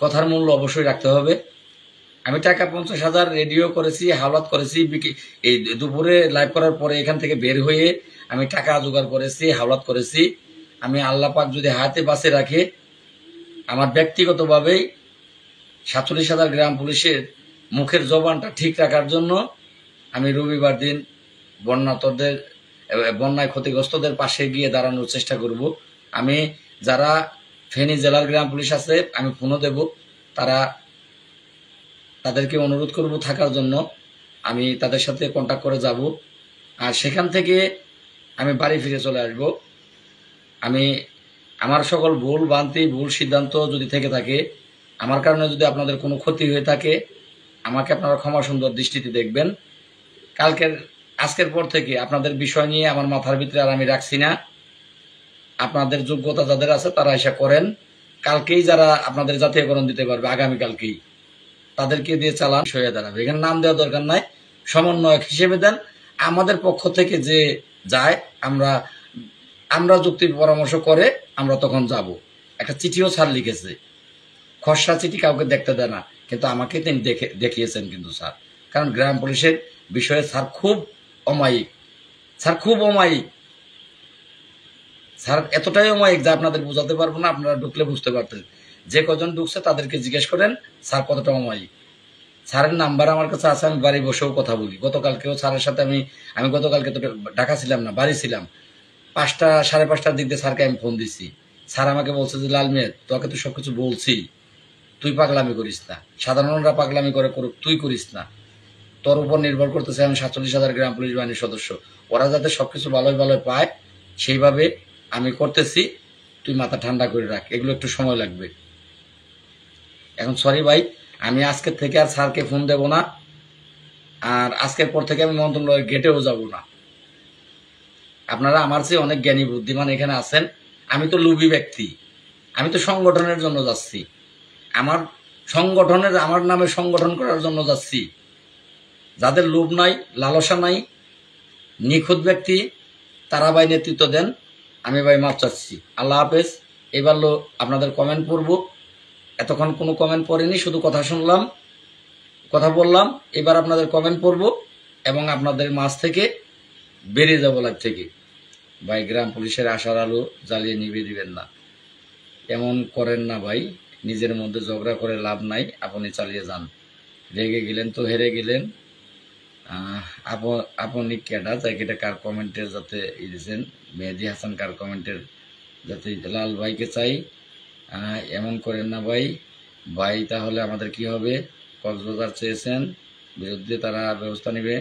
কথার মূল্য অবশ্যই রাখতে হবে। আমি টাকা 50,000 রেডিও করেছি, হাওলাত করেছি, এই দুপুরে লাইভ করার পরে এখান থেকে বের হয়ে আমি টাকা জোগাড় করেছি, হাওলাত করেছি। আমি আল্লাহ পাক যদি হাতে বাঁচে রাখে, আমার ব্যক্তিগতভাবেই 47,000 গ্রাম পুলিশের মুখের জবানটা ঠিক রাখার জন্য আমি রবিবার দিন বন্যায় ক্ষতিগ্রস্তদের পাশে গিয়ে দাঁড়ানোর চেষ্টা করব। আমি যারা ফেনী জেলার গ্রাম পুলিশ আছে, আমি ফোনও দেব, তাদেরকে অনুরোধ করব থাকার জন্য। আমি তাদের সাথে কন্ট্যাক্ট করে যাব, আর সেখান থেকে আমি বাড়ি ফিরে চলে আসব। আমি আমার সকল ভুল সিদ্ধান্ত যদি থেকে থাকে, আমার কারণে যদি আপনাদের কোনো ক্ষতি হয়ে থাকে, আমাকে আপনারা ক্ষমা সুন্দর দৃষ্টিতে দেখবেন। আজকের পর থেকে আপনাদের বিষয় নিয়ে আমার মাথার ভিতরে আর আমি রাখছি না। আপনাদের যোগ্যতা যাদের আছে তারা এসে করেন। কালকেই যারা আপনাদের জাতীয়করণ দিতে পারবে, আগামীকালকেই তাদেরকে দিয়ে চালান হয়ে দাঁড়াবে। এখানে নাম দেওয়ার দরকার নাই, সমন্বয়ক হিসেবে দেন। আমাদের পক্ষ থেকে যে যায়, আমরা যুক্তি পরামর্শ করে আমরা তখন যাব। একটা চিঠিও স্যার লিখেছে, খসড়া চিঠি কাউকে দেখতে দেয় না, কিন্তু আমাকে তিনি দেখিয়েছেন কিন্তু স্যার। কারণ গ্রাম পুলিশের বিষয়ে স্যার খুব অমায়িক, স্যার এতটাই অমায়িক যা আপনাদের বোঝাতে পারবো না, আপনারা ঢুকলে বুঝতে পারতেন। যে কজন ঢুকছে তাদেরকে জিজ্ঞেস করেন স্যার কতটা অমায়িক। স্যারের নাম্বার আমার কাছে আছে, আমি বাড়ি বসেও কথা বলি। গতকালকেও স্যারের সাথে আমি গতকালকে তো ঢাকা ছিলাম না, বাড়ি ছিলাম। 5টা 5:30টার দিক দিয়ে স্যারকে আমি ফোন দিছি। স্যার আমাকে বলছে যে লাল মেয়ে, তোকে তো সবকিছু বলছি, তুই পাগলামি করিস না, সাধারণরা পাগলামি করুক, তুই করিস না। তোর উপর নির্ভর করতেছে আমি 47,000 গ্রাম পুলিশ বাহিনীর সদস্য, ওরা যাতে সবকিছু ভালোই পায় সেইভাবে আমি করতেছি। তুই মাথা ঠান্ডা করে রাখ, এগুলো একটু সময় লাগবে। এখন সরি ভাই, আমি আজকের থেকে আর স্যারকে ফোন দেব না, আর আজকের পর থেকে আমি মন্ত্রণালয়ের গেটেও যাব না। আপনারা আমার চেয়ে অনেক জ্ঞানী বুদ্ধিমান এখানে আছেন। আমি তো লোভী ব্যক্তি, আমি তো সংগঠনের জন্য যাচ্ছি, আমার আমার নামে সংগঠন করার জন্য যাচ্ছি। যাদের লোভ নাই, লালসা নাই, নিখুঁত ব্যক্তি, তারা ভাই নেতৃত্ব দেন। আমি ভাই মাপ চাচ্ছি। আল্লাহ হাফেজ। এবার আপনাদের কমেন্ট পড়ব। এতক্ষণ কোনো কমেন্ট পড়েনি, শুধু কথা শুনলাম, কথা বললাম। এবার আপনাদের কমেন্ট পড়ব এবং আপনাদের মাঝ থেকে বেরিয়ে যাবো লাইভ থেকে। ভাই গ্রাম পুলিশের আশার আলো জ্বালিয়ে নিভিয়ে দিবেন না, এমন করেন না ভাই। নিজের মধ্যে ঝগড়া করে লাভ নাই, আপনি চালিয়ে যান। রেগে গেলেন তো হেরে গেলেন। আপনি কেডা জায়গাটা কার কমেন্টের যাতে দিয়েছেন, মেহেদি হাসান কার কমেন্টের যাতে লাল ভাইকে চাই, এমন করেন না ভাই। ভাই তাহলে আমাদের কি হবে? কক্সবাজার চেয়েছেন, বিরুদ্ধে তারা ব্যবস্থা নেবে।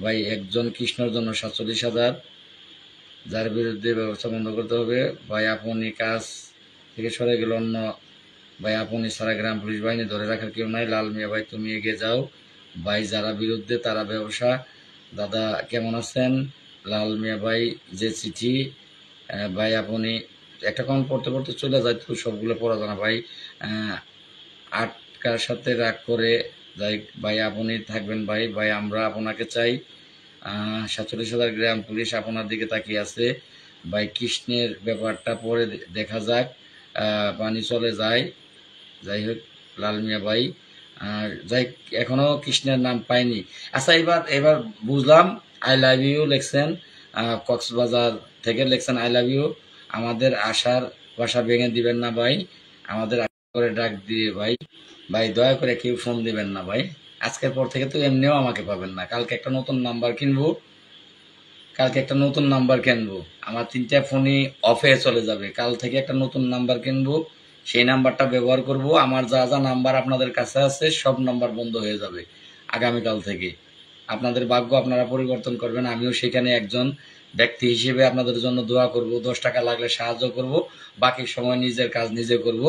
ভাই একজন কৃষ্ণর জন্য 47,000, যার বিরুদ্ধে ব্যবস্থা বন্ধ করতে হবে। ভাই আপনি কাজ থেকে সরে গেল অন্য ভাই, আপনি সারা গ্রাম পুলিশ বাহিনী ধরে রাখার কেউ নাই। লাল মিয়া ভাই তুমি এগিয়ে যাও ভাই, যারা বিরুদ্ধে তারা ব্যবসা। দাদা কেমন আছেন? লাল মিয়া ভাই যে চিঠি, ভাই আপনি একটা কমেন্ট পড়তে পড়তে চলে যায় তো, সবগুলো পড়া জানা ভাই। আটকার সাথে রাগ করে যাই ভাই, আপনি থাকবেন ভাই। ভাই আমরা আপনাকে চাই। 47,000 গ্রাম পুলিশ আপনার দিকে তাকিয়ে আছে ভাই। কৃষ্ণের ব্যাপারটা পরে দেখা যাক, পানি চলে যায়। যাই হোক লাল মিয়া ভাই, যাই এখনো কৃষ্ণের নাম পাইনি। আচ্ছা এবার বুঝলাম। আই লাভ ইউ লেখছেন, কক্সবাজার থেকে লেখছেন আই লাভ ইউ। আমাদের আশার বাসা ভেঙে দিবেন না ভাই, আমাদের করে ডাক দিয়ে ভাই। ভাই দয়া করে কেউ ফোন দিবেন না ভাই। আজকের পর থেকে তো এমনিও আমাকে পাবেন না। কালকে একটা নতুন নাম্বার কিনবো, আমার 3টা ফোনই অফে চলে যাবে। কাল থেকে একটা নতুন নাম্বার কিনবো, সেই নাম্বারটা ব্যবহার করব। আমার যা যা নাম্বার আপনাদের কাছে আছে সব নাম্বার বন্ধ হয়ে যাবে আগামীকাল থেকে। আপনাদের ভাগ্য আপনারা পরিবর্তন করবেন, আমিও সেখানে একজন ব্যক্তি হিসেবে আপনাদের জন্য দোয়া করব। 10 টাকা লাগলে সাহায্য করব, বাকি সময় নিজের কাজ নিজে করব।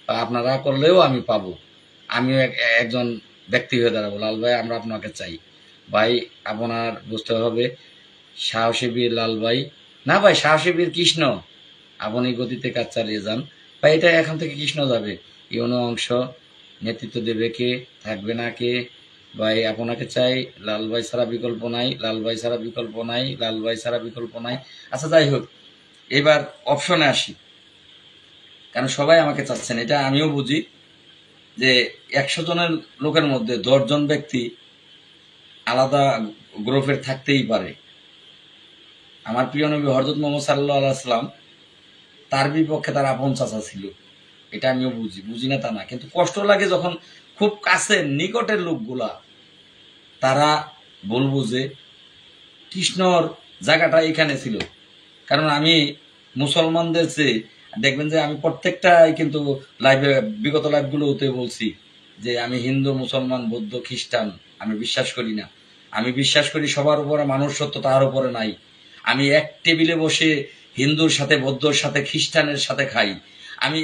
আপনারা করলেও আমি পাবো, আমিও একজন ব্যক্তি হয়ে দাঁড়াবো। লাল ভাই আমরা আপনাকে চাই ভাই। আপনার বুঝতে হবে সাহসী বীর লাল ভাই, না ভাই সাহসী বীর কৃষ্ণ। আপনি গতিতে কাজ চালিয়ে যান ভাই। এটা এখন থেকে কৃষ্ণ যাবে। ইউনো অংশ নেতৃত্ব দেবে কে, থাকবে না কে? ভাই আপনাকে চাই। লাল ভাই ছাড়া বিকল্প নাই, লাল ভাই ছাড়া বিকল্প নাই, লাল ভাই ছাড়া বিকল্প নাই। আচ্ছা যাই হোক, এবার অপশনে আসি। কারণ সবাই আমাকে চাচ্ছেন, এটা আমিও বুঝি যে 100 জনের লোকের মধ্যে 10 জন ব্যক্তি আলাদা গ্রুপের থাকতেই পারে। আমার প্রিয় নবী হযরত মুহাম্মদ সাল্লাল্লাহু আলাইহি ওয়াসাল্লাম, তার বিপক্ষে তার আপন চাচা ছিল। এটা আমিও বুঝি না তা না, কিন্তু কষ্ট লাগে যখন খুব কাছের নিকটের লোকগুলা তারা ভুল বুঝে। কৃষ্ণর জায়গাটা এখানে ছিল। কারণ আমি মুসলমানদের চেয়ে দেখবেন যে আমি প্রত্যেকটাই কিন্তু লাইভে, বিগত লাইভগুলোতে বলছি যে আমি হিন্দু, মুসলমান, বৌদ্ধ, খ্রিস্টান আমি বিশ্বাস করি না। আমি বিশ্বাস করি সবার উপরে মানুষ সত্য, তার উপরে নাই। আমি এক টেবিলে বসে হিন্দুর সাথে, বৌদ্ধর সাথে, খ্রিস্টানের সাথে খাই। আমি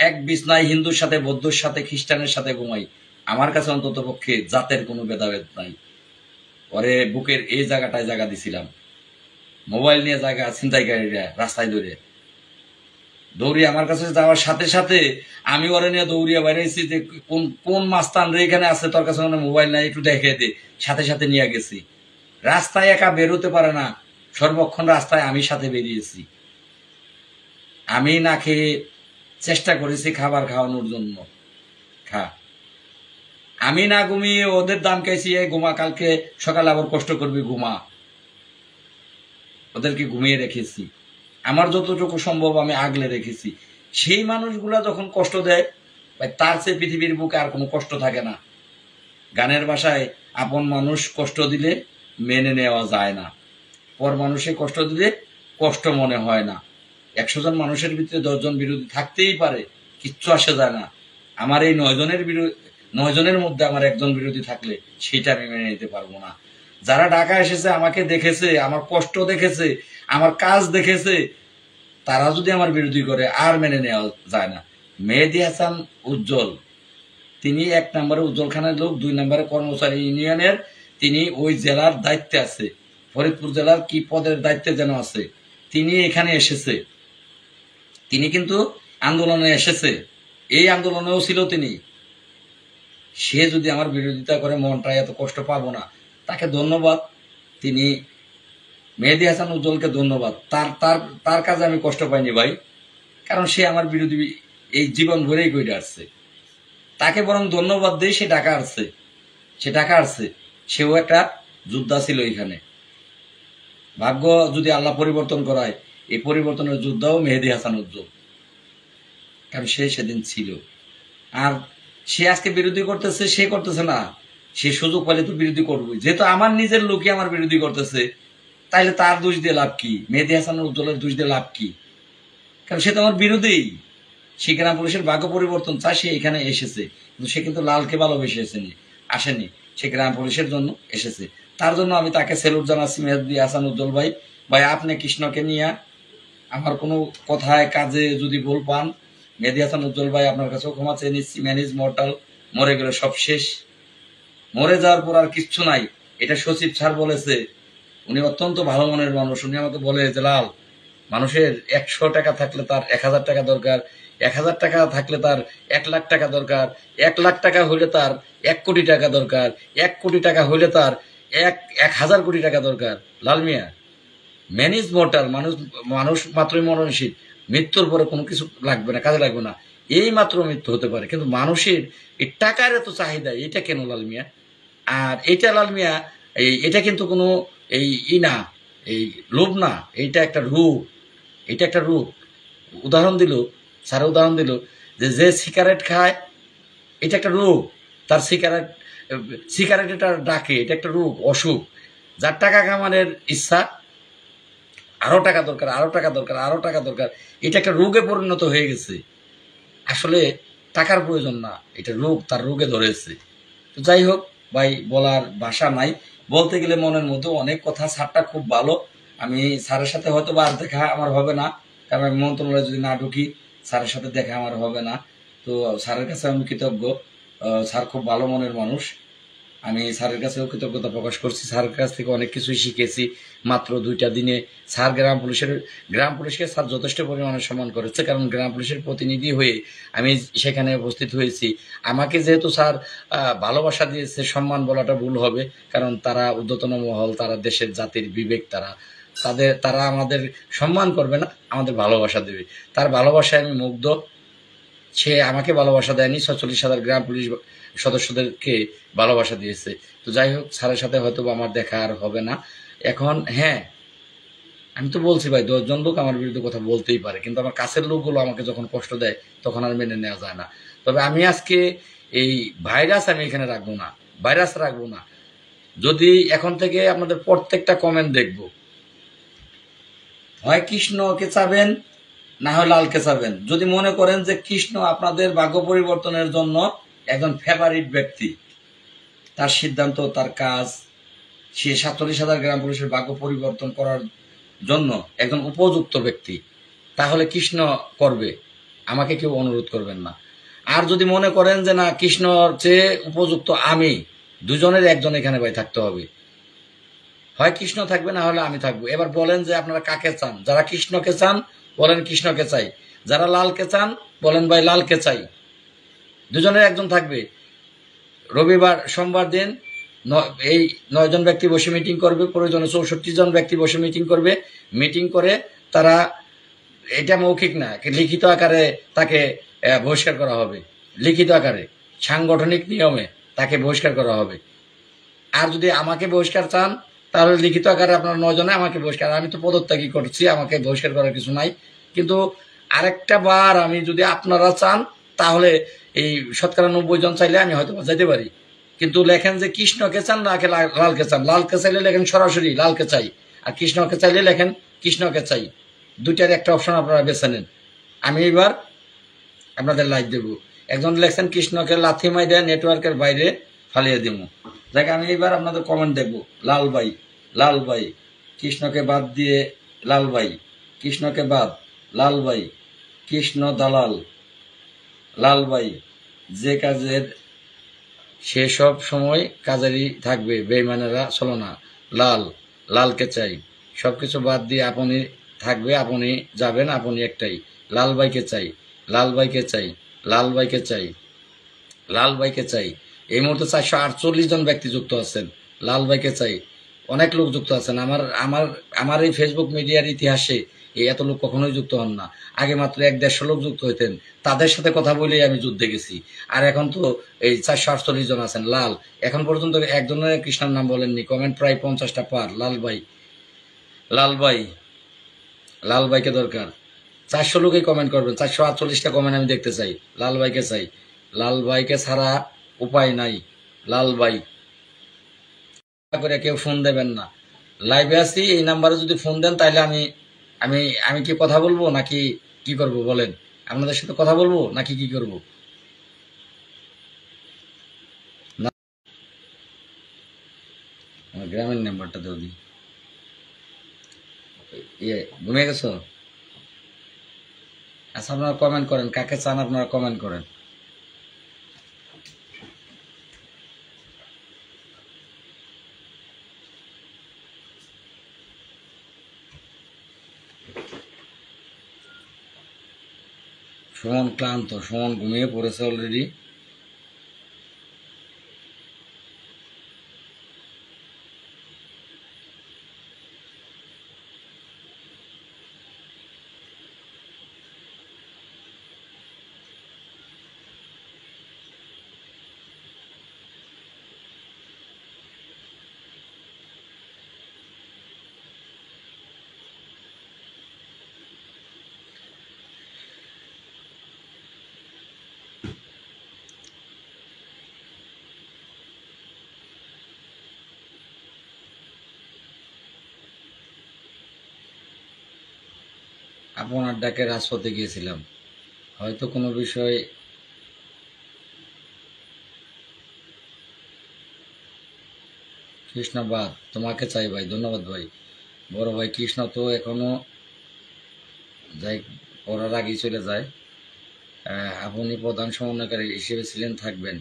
এক বিছনায় হিন্দুর সাথে, বৌদ্ধর সাথে, খ্রিস্টানের সাথে ঘুমাই। আমার কাছে অন্তত পক্ষে জাতের কোনো ভেদাভেদ নাই। পরে বুকের এই জায়গাটায় জায়গা দিছিলাম। মোবাইল নিয়ে জায়গা ছিনতাইকারীরা রাস্তায় দৌড়িয়ে আমার কাছে যাওয়ার সাথে সাথে আমি ওরে নিয়ে দৌড়িয়ে বেরিয়েছি যে কোন মাস্তান রে এখানে আছে, তোর কাছে মোবাইল নাই, একটু দেখে দে। সাথে সাথে নিয়ে গেছি। রাস্তায় একা বেরোতে পারে না, সর্বক্ষণ রাস্তায় আমি সাথে বেরিয়েছি। আমি না খেয়ে চেষ্টা করেছি খাবার খাওয়ানোর জন্য। আমি না ঘুমিয়ে ওদের দাম খাইছি, ঘুমা, কালকে সকালে আবার কষ্ট করবি, ঘুমা। ওদেরকে ঘুমিয়ে রেখেছি, আমার যতটুকু সম্ভব আমি আগলে রেখেছি। সেই মানুষগুলা যখন কষ্ট দেয়, তার চেয়ে পৃথিবীর বুকে আর কোনো কষ্ট থাকে না। গানের ভাষায় আপন মানুষ কষ্ট দিলে মেনে নেওয়া যায় না, পর মানুষে কষ্ট দিলে কষ্ট মনে হয় না। 100 জন মানুষের ভিতরে 10 জন বিরোধী থাকতেই পারে, কিচ্ছু আসে যায় না। আমার এই 9 জনের মধ্যে আমার একজন বিরোধী থাকলে সেটা আমি মেনে নিতে পারবো না। যারা ঢাকা এসেছে, আমাকে দেখেছে, আমার কষ্ট দেখেছে, আমার কাজ দেখেছে, তারা যদি আমার বিরোধী করে আর মেনে নেওয়া যায় না। মেহেদি হাসান উজ্জ্বল, তিনি 1 নম্বরে উজ্জ্বল খানের লোক, 2 নম্বরে কর্মচারী ইউনিয়নের, তিনি ওই জেলার দায়িত্বে আছে। ফরিদপুর জেলার কি পদের দায়িত্বে যেন আছে, তিনি এখানে এসেছে। তিনি কিন্তু আন্দোলনে এসেছে, এই আন্দোলনেও ছিল তিনি। সে যদি আমার বিরোধিতা করে মনটা এত কষ্ট পাবো না। তাকে ধন্যবাদ, তিনি মেহেদী হাসান উজ্জ্বলকে ধন্যবাদ। তার তার তার কাজে আমি কষ্ট পাইনি ভাই, কারণ সে আমার বিরোধী এই জীবন ভরেই করে আসছে। তাকে বরং ধন্যবাদ দেই, সে ঢাকা আসছে, সেও একটা যোদ্ধা ছিল এখানে। ভাগ্য যদি আল্লাহ পরিবর্তন করায়, এই পরিবর্তনের যোদ্ধাও মেহেদী হাসান উজ্জ্বল, কারণ সে সেদিন ছিল। আর সে আজকে বিরোধী করতেছে, সে করতেছে না, সে সুযোগ পাইলে তো বিরোধী করবই। যেহেতু আমার নিজের লোকই আমার বিরোধী করতেছে, তাইলে তার দোষ দিয়ে লাভ কি? মেহেদী হাসান উজ্জ্বলের দোষ দিয়ে লাভ কি? কারণ সে তো আমার বিরোধী। সে গ্রাম পুলিশের ভাগ্য পরিবর্তন চায়, সে এখানে এসেছে, কিন্তু সে কিন্তু লালকে ভালোবেসে আসেনি, সে গ্রাম পুলিশের জন্য এসেছে। তার জন্য আমি তাকে সেলুট জানাচ্ছি। মেহেদী হাসান উজ্জ্বল ভাই, আপনি কৃষ্ণকে নিয়ে আমার কোনো কথায় কাজে যদি ভুল পান, মেহেদী হাসান উজ্জ্বল ভাই আপনার কাছেও ক্ষমা চেয়ে নিচ্ছি। ম্যান ইজ মর্টাল, মরে গেলে সব শেষ, মরে যাওয়ার পর আর কিচ্ছু নাই, এটা সচিব স্যার বলেছে। উনি অত্যন্ত ভালো মনের মানুষ। উনি আমাকে বলে যে লাল, মানুষের 100 টাকা থাকলে তার 1000 টাকা দরকার, 1000 টাকা থাকলে তার 1 লাখ টাকা দরকার, 1 লাখ টাকা হইলে তার 1 কোটি টাকা দরকার, 1 কোটি টাকা হইলে তার 1000 কোটি টাকা দরকার। লাল মিয়া, ম্যান ইজ মর্টাল, মানুষ মাত্রই মরণশীল, মৃত্যুর পরে কোনো কিছু লাগবে না, কাজে লাগবে না, এই মাত্র মৃত্যু হতে পারে। কিন্তু মানুষের এই টাকার এত চাহিদা, এটা কেন লাল মিয়া? আর এটা লাল মিয়া, এটা কিন্তু কোনো না, এই লোভ না, এইটা একটা রূপ, এটা একটা রূপ। উদাহরণ দিল স্যার, উদাহরণ দিল যে সিগারেট খায়, এটা একটা রোগ। তার সিগারেট এটা ডাকে, এটা একটা রোগ, অসুখ। যার টাকা কামানোর ইচ্ছা, আরো টাকা দরকার, আরো টাকা দরকার, আরো টাকা দরকার, এটা একটা রোগে পরিণত হয়ে গেছে। আসলে টাকার প্রয়োজন না, এটা রোগ, তার রোগে ধরেছে। তো যাই হোক ভাই, বলার ভাষা নাই। বলতে গেলে মনের মধ্যে অনেক কথা। স্যারটা খুব ভালো। আমি স্যারের সাথে হয়তো আর দেখা আমার হবে না, কারণ আমি মন্ত্রণালয়ে যদি না ঢুকি, স্যারের সাথে দেখা আমার হবে না। তো স্যারের কাছে আমি কৃতজ্ঞ। স্যার খুব ভালো মনের মানুষ। আমি স্যারের কাছেও কৃতজ্ঞতা প্রকাশ করছি। স্যারের কাছ থেকে অনেক কিছুই শিখেছি মাত্র 2টা দিনে। স্যার গ্রাম পুলিশকে স্যার যথেষ্ট পরিমাণে সম্মান করেছে, কারণ গ্রাম পুলিশের প্রতিনিধি হয়ে আমি সেখানে উপস্থিত হয়েছি। আমাকে যেহেতু স্যার ভালোবাসা দিয়েছে, সম্মান বলাটা ভুল হবে, কারণ তারা ঊর্ধ্বতন মহল, তারা দেশের জাতির বিবেক, তারা আমাদের সম্মান করবে না, আমাদের ভালোবাসা দেবে। তার ভালোবাসায় আমি মুগ্ধ। সে আমাকে ভালোবাসা দেয়নি, 46,000 গ্রাম পুলিশ সদস্যদেরকে ভালোবাসা দিয়েছে। তো যাই হোক, স্যারের সাথে হয়তো আমার দেখা আর হবে না। এখন হ্যাঁ, আমি তো বলছি ভাই, 10 জন লোক আমার বিরুদ্ধে কথা বলতেই পারে, কিন্তু আমার কাছের লোকগুলো আমাকে যখন কষ্ট দেয়, তখন আর মেনে নেওয়া যায় না। তবে আমি আজকে এই ভাইরাস আমি এখানে রাখবো না। যদি এখন থেকে আপনাদের প্রত্যেকটা কমেন্ট দেখবো, হয় কৃষ্ণকে চাবেন, না হয় লালকে চাবেন। যদি মনে করেন যে কৃষ্ণ আপনাদের ভাগ্য পরিবর্তনের জন্য একজন ফেভারিট ব্যক্তি, তার সিদ্ধান্ত, তার কাজ, সে 47,000 গ্রাম পুলিশের ভাগ্য পরিবর্তন করার জন্য একজন উপযুক্ত ব্যক্তি, তাহলে কৃষ্ণ করবে, আমাকে কেউ অনুরোধ করবেন না। আর যদি মনে করেন যে না, কৃষ্ণর চেয়ে উপযুক্ত আমি, দুজনের একজন এখানে ভাই থাকতে হবে। হয় কৃষ্ণ থাকবে, না হলে আমি থাকবো। এবার বলেন যে আপনারা কাকে চান? যারা কৃষ্ণকে চান বলেন কৃষ্ণকে চাই, যারা লালকে চান বলেন ভাই লালকে চাই। দুজনের একজন থাকবে। রবিবার সোমবার দিন এই 9 জন ব্যক্তি বসে মিটিং করবে, প্রয়োজনে 64 জন ব্যক্তি বসে মিটিং করে তারা, এটা মৌখিক না, লিখিত আকারে তাকে বহিষ্কার করা হবে। লিখিত আকারে সাংগঠনিক নিয়মে তাকে বহিষ্কার করা হবে। আর যদি আমাকে বহিষ্কার চান, তাহলে লিখিত আকারে আপনারা 9 জনে আমাকে বহিষ্কার, আমি তো পদত্যাগী করছি, আমাকে বহিষ্কার করার কিছু নাই। কিন্তু আরেকটা বার আমি যদি আপনারা চান, তাহলে এই 90% জন চাইলে আমি হয়তো যাইতে পারি। কিন্তু লেখেন যে কৃষ্ণকে চান, নাকি লালকে চান। লালকে চাইলে লেখেন সরাসরি লালকে চাই, আর কৃষ্ণকে চাইলে লেখেন কৃষ্ণকে চাই। দুইটার একটা অপশন আপনারা বেছে নেন। আমি এবার আপনাদের লাইক দেব। একজন লেখছেন কৃষ্ণকে লাথি মাইরে নেটওয়ার্কের বাইরে ফালিয়ে দিব। দেখ, আমি এবার আপনাদের কমেন্ট দেখব। লাল ভাই, কৃষ্ণকে বাদ দিয়ে লাল ভাই, কৃষ্ণকে বাদ লাল ভাই, কৃষ্ণ দালাল লাল ভাই, যে কাজের সে সব সময় কাজেরই থাকবে, বেইমানেরা চলো না। লালকে চাই। সবকিছু বাদ দিয়ে আপনি থাকবে, আপনি যাবেন, আপনি একটাই। লাল ভাইকে চাই, লাল ভাইকে চাই, লাল ভাইকে চাই, লাল ভাইকে চাই। এই মুহূর্তে 448 জন ব্যক্তি যুক্ত আছেন। লাল ভাইকে চাই। অনেক লোক যুক্ত আছেন। আমার আমার আমার এই ফেসবুক মিডিয়ার ইতিহাসে এই এত লোক কখনোই যুক্ত হন না। আগে মাত্র 1-150 লোক যুক্ত হইতেন, তাদের সাথে কথা বলেই আমি যুদ্ধে গেছি। আর এখন তো এই 448 জন আছেন। লাল এখন পর্যন্ত একজনের কৃষ্ণার নাম বলেননি। কমেন্ট প্রায় 50টা পার। লাল ভাই, লাল ভাই, লাল ভাইকে দরকার। 400 লোকই কমেন্ট করবেন। 448টা কমেন্ট আমি দেখতে চাই। লাল ভাইকে চাই। লাল ভাইকে ছাড়া উপায় নাই। লাল ভাই, দয়া করে কেউ ফোন দেবেন না। লাইভে আছি, এই নাম্বারে যদি ফোন দেন তাহলে আমি আমি আমি কি কথা বলবো নাকি কি করব বলেন? আপনাদের সাথে কথা বলবো নাকি কি করব? না, আমার গ্রামের নাম্বারটা দাও দি। ইয়ে, ঘুমিয়ে গেছো? আচ্ছা, আপনারা কমেন্ট করেন, কাকে চান আপনারা কমেন্ট করেন। সুমন ক্লান্ত, সুমন ঘুমিয়ে পড়েছে অলরেডি। আপনার ডাকে রাজপথে গিয়েছিলাম, হয়তো কোনো বিষয়। কৃষ্ণবাদ, তোমাকে চাই ভাই, ধন্যবাদ ভাই। বড় ভাই কৃষ্ণ তো এখনো যাই, পড়ার আগেই চলে যায়। আপনি প্রধান সমন্বয়কারী হিসেবে ছিলেন, থাকবেন।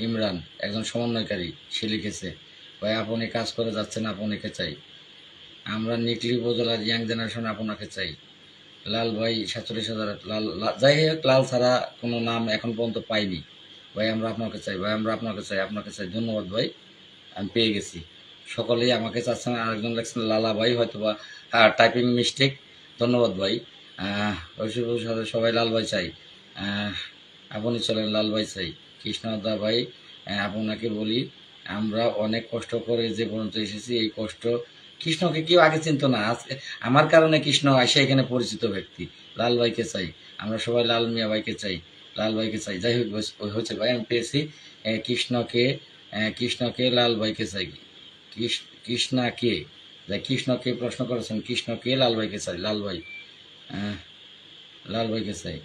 ইমরান একজন সমন্বয়কারী, সে লিখেছে। ভাই আপনি কাজ করে যাচ্ছেন, আপনাকে চাই। আমরা নিকলি উপজেলার ইয়াং জেনারেশন, আপনাকে চাই। লাল ভাই 47,000। যাই হোক, লাল ছাড়া কোনো নাম এখন পর্যন্ত পাইনি। ভাই আমরা আপনাকে চাই, ভাই আমরা আপনাকে চাই, আপনাকে চাই। ধন্যবাদ ভাই, আমি পেয়ে গেছি। সকলেই আমাকে চাচ্ছেন। আরেকজন লেখছেন লালা ভাই, হয়তো বা টাইপিং মিস্টেক। ধন্যবাদ ভাই। ঐশ্বর্যের সাথে সবাই লাল ভাই চাই। আপনি চলেন, লাল ভাই চাই। কৃষ্ণদা ভাই, আপনাকে বলি, আমরা অনেক কষ্ট করে যে পর্যন্ত এসেছি, এই কষ্ট কৃষ্ণকে কেউ আগে চিনত না। আজকে আমার কারণে কৃষ্ণ এসে এখানে পরিচিত ব্যক্তি। লাল ভাইকে চাই। আমরা সবাই লাল মিয়া ভাইকে চাই, লাল ভাইকে চাই। যাই হোক হয়েছে ভাই, আমি পেয়েছি। কৃষ্ণকে, কৃষ্ণকে, লাল ভাইকে চাই। কৃষ্ণাকে, কৃষ্ণকে প্রশ্ন করেছেন, কৃষ্ণকে, লাল ভাইকে চাই। লাল ভাই, লাল ভাইকে চাই,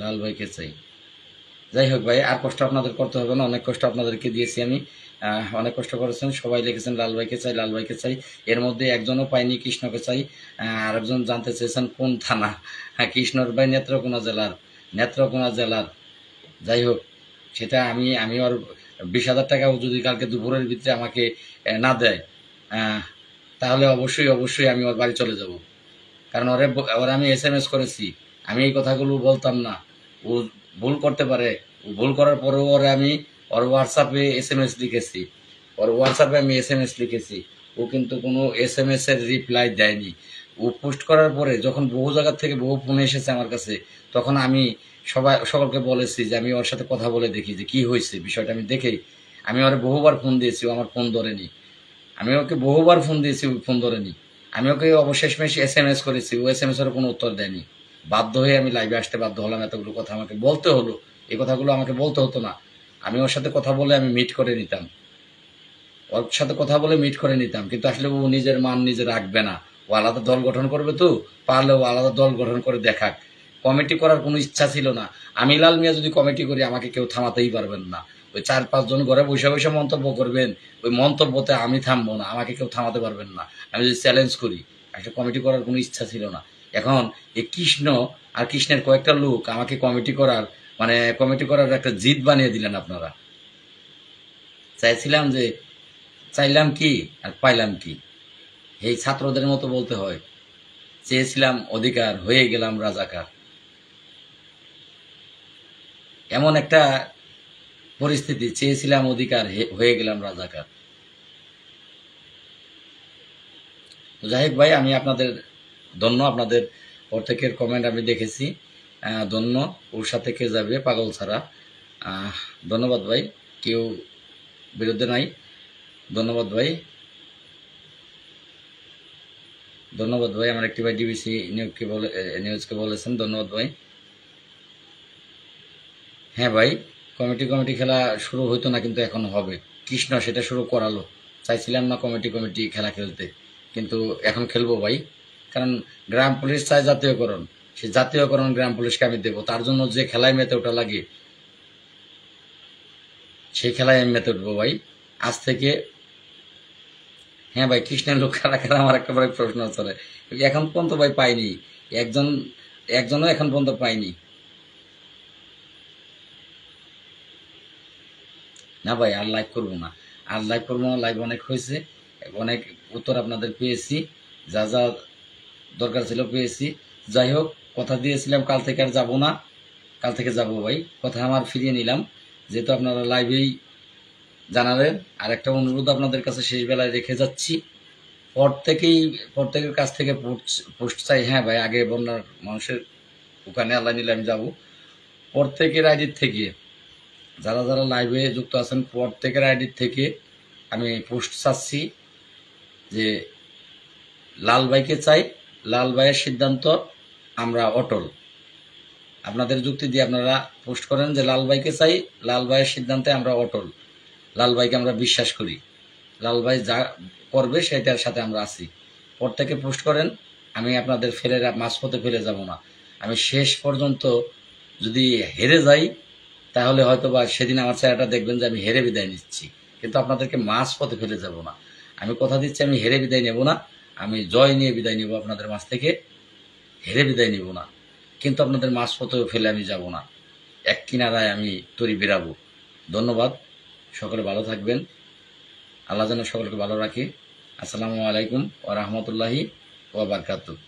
লাল ভাইকে চাই। যাই হোক ভাই, আর কষ্ট আপনাদের করতে হবে না, অনেক কষ্ট আপনাদেরকে দিয়েছি আমি। অনেক কষ্ট করেছেন, সবাই লিখেছেন লাল ভাইকে চাই, লাল ভাইকে চাই। এর মধ্যে একজনও পাইনি কৃষ্ণকে চাই। আরেকজন জানতে চেয়েছেন কোন থানা। কৃষ্ণর ভাই নেত্রকোনা জেলার, নেত্রকোনা জেলার। যাই হোক, সেটা আমি ওর 20,000 টাকাও যদি কালকে দুপুরের ভিতরে আমাকে না দেয়, তাহলে অবশ্যই অবশ্যই আমি ওর বাড়ি চলে যাব। কারণ ওরে আমি SMS করেছি। আমি এই কথাগুলো বলতাম না। ও ভুল করতে পারে। ও ভুল করার পরেও আমি ওর হোয়াটসঅ্যাপে SMS লিখেছি। ওর হোয়াটসঅ্যাপে আমি SMS লিখেছি। ও কিন্তু কোনো SMS এর রিপ্লাই দেয়নি। ও পোস্ট করার পরে যখন বহু জায়গা থেকে বহু ফোন এসেছে আমার কাছে, তখন আমি সকলকে বলেছি যে আমি ওর সাথে কথা বলে দেখি যে কি হয়েছে বিষয়টা আমি দেখেই। আমি ওরে বহুবার ফোন দিয়েছি, ও আমার ফোন ধরেনি। আমি ওকে বহুবার ফোন দিয়েছি, ও ফোন ধরেনি। আমি ওকে অবশেষমেশ SMS করেছি, ও SMS এর কোনো উত্তর দেয়নি। বাধ্য হয়ে আমি লাইভে আসতে বাধ্য হলাম, এতগুলো কথা আমাকে বলতে হলো। এই কথাগুলো আমাকে বলতে হতো না। আমি ওর সাথে কথা বলে আমি মিট করে নিতাম, ওর সাথে কথা বলে মিট করে নিতাম। কিন্তু আসলে ও নিজের মান নিজে রাখবে না। ও আলাদা দল গঠন করবে, তো পারলে ও আলাদা দল গঠন করে দেখাক। কমিটি করার কোনো ইচ্ছা ছিল না। আমি লাল মিয়া যদি কমিটি করি, আমাকে কেউ থামাতেই পারবেন না। ওই 4-5 জন ঘরে বসে বসে মন্তব্য করবেন, ওই মন্তব্যতে আমি থামবো না, আমাকে কেউ থামাতে পারবেন না। আমি যদি চ্যালেঞ্জ করি, একটা কমিটি করার কোনো ইচ্ছা ছিল না। এখন এই কৃষ্ণ আর কৃষ্ণের কয়েকটা লোক আমাকে কমিটি করার, মানে কমিটি করার একটা জিদ বানিয়ে দিলেন আপনারা। চাইছিলাম যে, চাইলাম কি আর পাইলাম কি? এই ছাত্রদের মতো বলতে হয়, চেয়েছিলাম অধিকার, হয়ে গেলাম রাজাকার। এমন একটা পরিস্থিতি, চেয়েছিলাম অধিকার, হয়ে গেলাম রাজাকার। তো যাই হোক ভাই, আমি আপনাদের ধন্য, আপনাদের প্রত্যেকের কমেন্ট আমি দেখেছি, ধন্য। ওর সাথে কে যাবে পাগল ছাড়া। ধন্যবাদ ভাই, কেউ বিরুদ্ধে নাই। ধন্যবাদ ভাই, ধন্যবাদ ভাই। আমার একটি ভাই ডিবিসি নিউজকে বলেছেন, ধন্যবাদ ভাই। হ্যাঁ ভাই, কমিটি খেলা শুরু হইতো না, কিন্তু এখন হবে। কৃষ্ণ সেটা শুরু করালো। চাইছিলাম না কমিটি খেলা খেলতে, কিন্তু এখন খেলবো ভাই। কারণ গ্রাম পুলিশ চায় জাতীয়করণ, সে জাতীয়করণ গ্রাম পুলিশকে আমি দেবো। তার জন্য যে খেলায় মেতে ওঠা লাগে, সেই খেলায় আমি মেতে উঠবো ভাই আজ থেকে। হ্যাঁ ভাই, কৃষ্ণের লোক কারা কারা, আমার একটা ভাই প্রশ্ন চলে। এখন পর্যন্ত ভাই পাইনি, একজনও এখন পর্যন্ত পাইনি। না ভাই, আর লাইভ করবো না, আর লাইভ করবো না। লাইভ অনেক হয়েছে, অনেক উত্তর আপনাদের পেয়েছি, যা যা দরকার ছিল পেয়েছি। যাই হোক, কথা দিয়েছিলাম কাল থেকে আর যাবো না, কাল থেকে যাবো ভাই। কথা আমার ফিরিয়ে নিলাম, যেহেতু আপনারা লাইভেই জানালেন। আর একটা অনুরোধ আপনাদের কাছে শেষ বেলায় রেখে যাচ্ছি, প্রত্যেকের কাছ থেকে পোস্ট চাই। হ্যাঁ ভাই, আগে বন্যার মানুষের ওখানে আল্লাহ নিলে আমি যাবো। প্রত্যেকের আইডির থেকে, যারা যারা লাইভে যুক্ত আছেন, প্রত্যেকের আইডির থেকে আমি পোস্ট চাচ্ছি যে লাল ভাইকে চাই, লাল ভাইয়ের সিদ্ধান্ত আমরা অটল। আপনাদের যুক্তি দিয়ে আপনারা পোস্ট করেন যে লাল ভাইকে চাই, লাল ভাইয়ের সিদ্ধান্তে আমরা অটল, লাল ভাইকে আমরা বিশ্বাস করি, লাল ভাই যা করবে সেটার সাথে আমরা আছি। প্রত্যেকে পোস্ট করেন, আমি আপনাদের ফেলে মাঝপথে ফেলে যাব না। আমি শেষ পর্যন্ত যদি হেরে যাই, তাহলে হয়তো বা সেদিন আমার চেহারাটা দেখবেন যে আমি হেরে বিদায় নিচ্ছি, কিন্তু আপনাদেরকে মাঝপথে ফেলে যাব না। আমি কথা দিচ্ছি, আমি হেরে বিদায় নেব না, আমি জয় নিয়ে বিদায় নেব আপনাদের মাঝ থেকে, হেরে বিদায় নেব না। কিন্তু আপনাদের মাঝপথেও ফেলে আমি যাব না, এক কিনারায় আমি তরি বেরাবো। ধন্যবাদ, সকলে ভালো থাকবেন, আল্লাহ যেন সকলকে ভালো রাখে। আসসালামু আলাইকুম ওয়া রাহমাতুল্লাহি ওয়া বারাকাতুহু।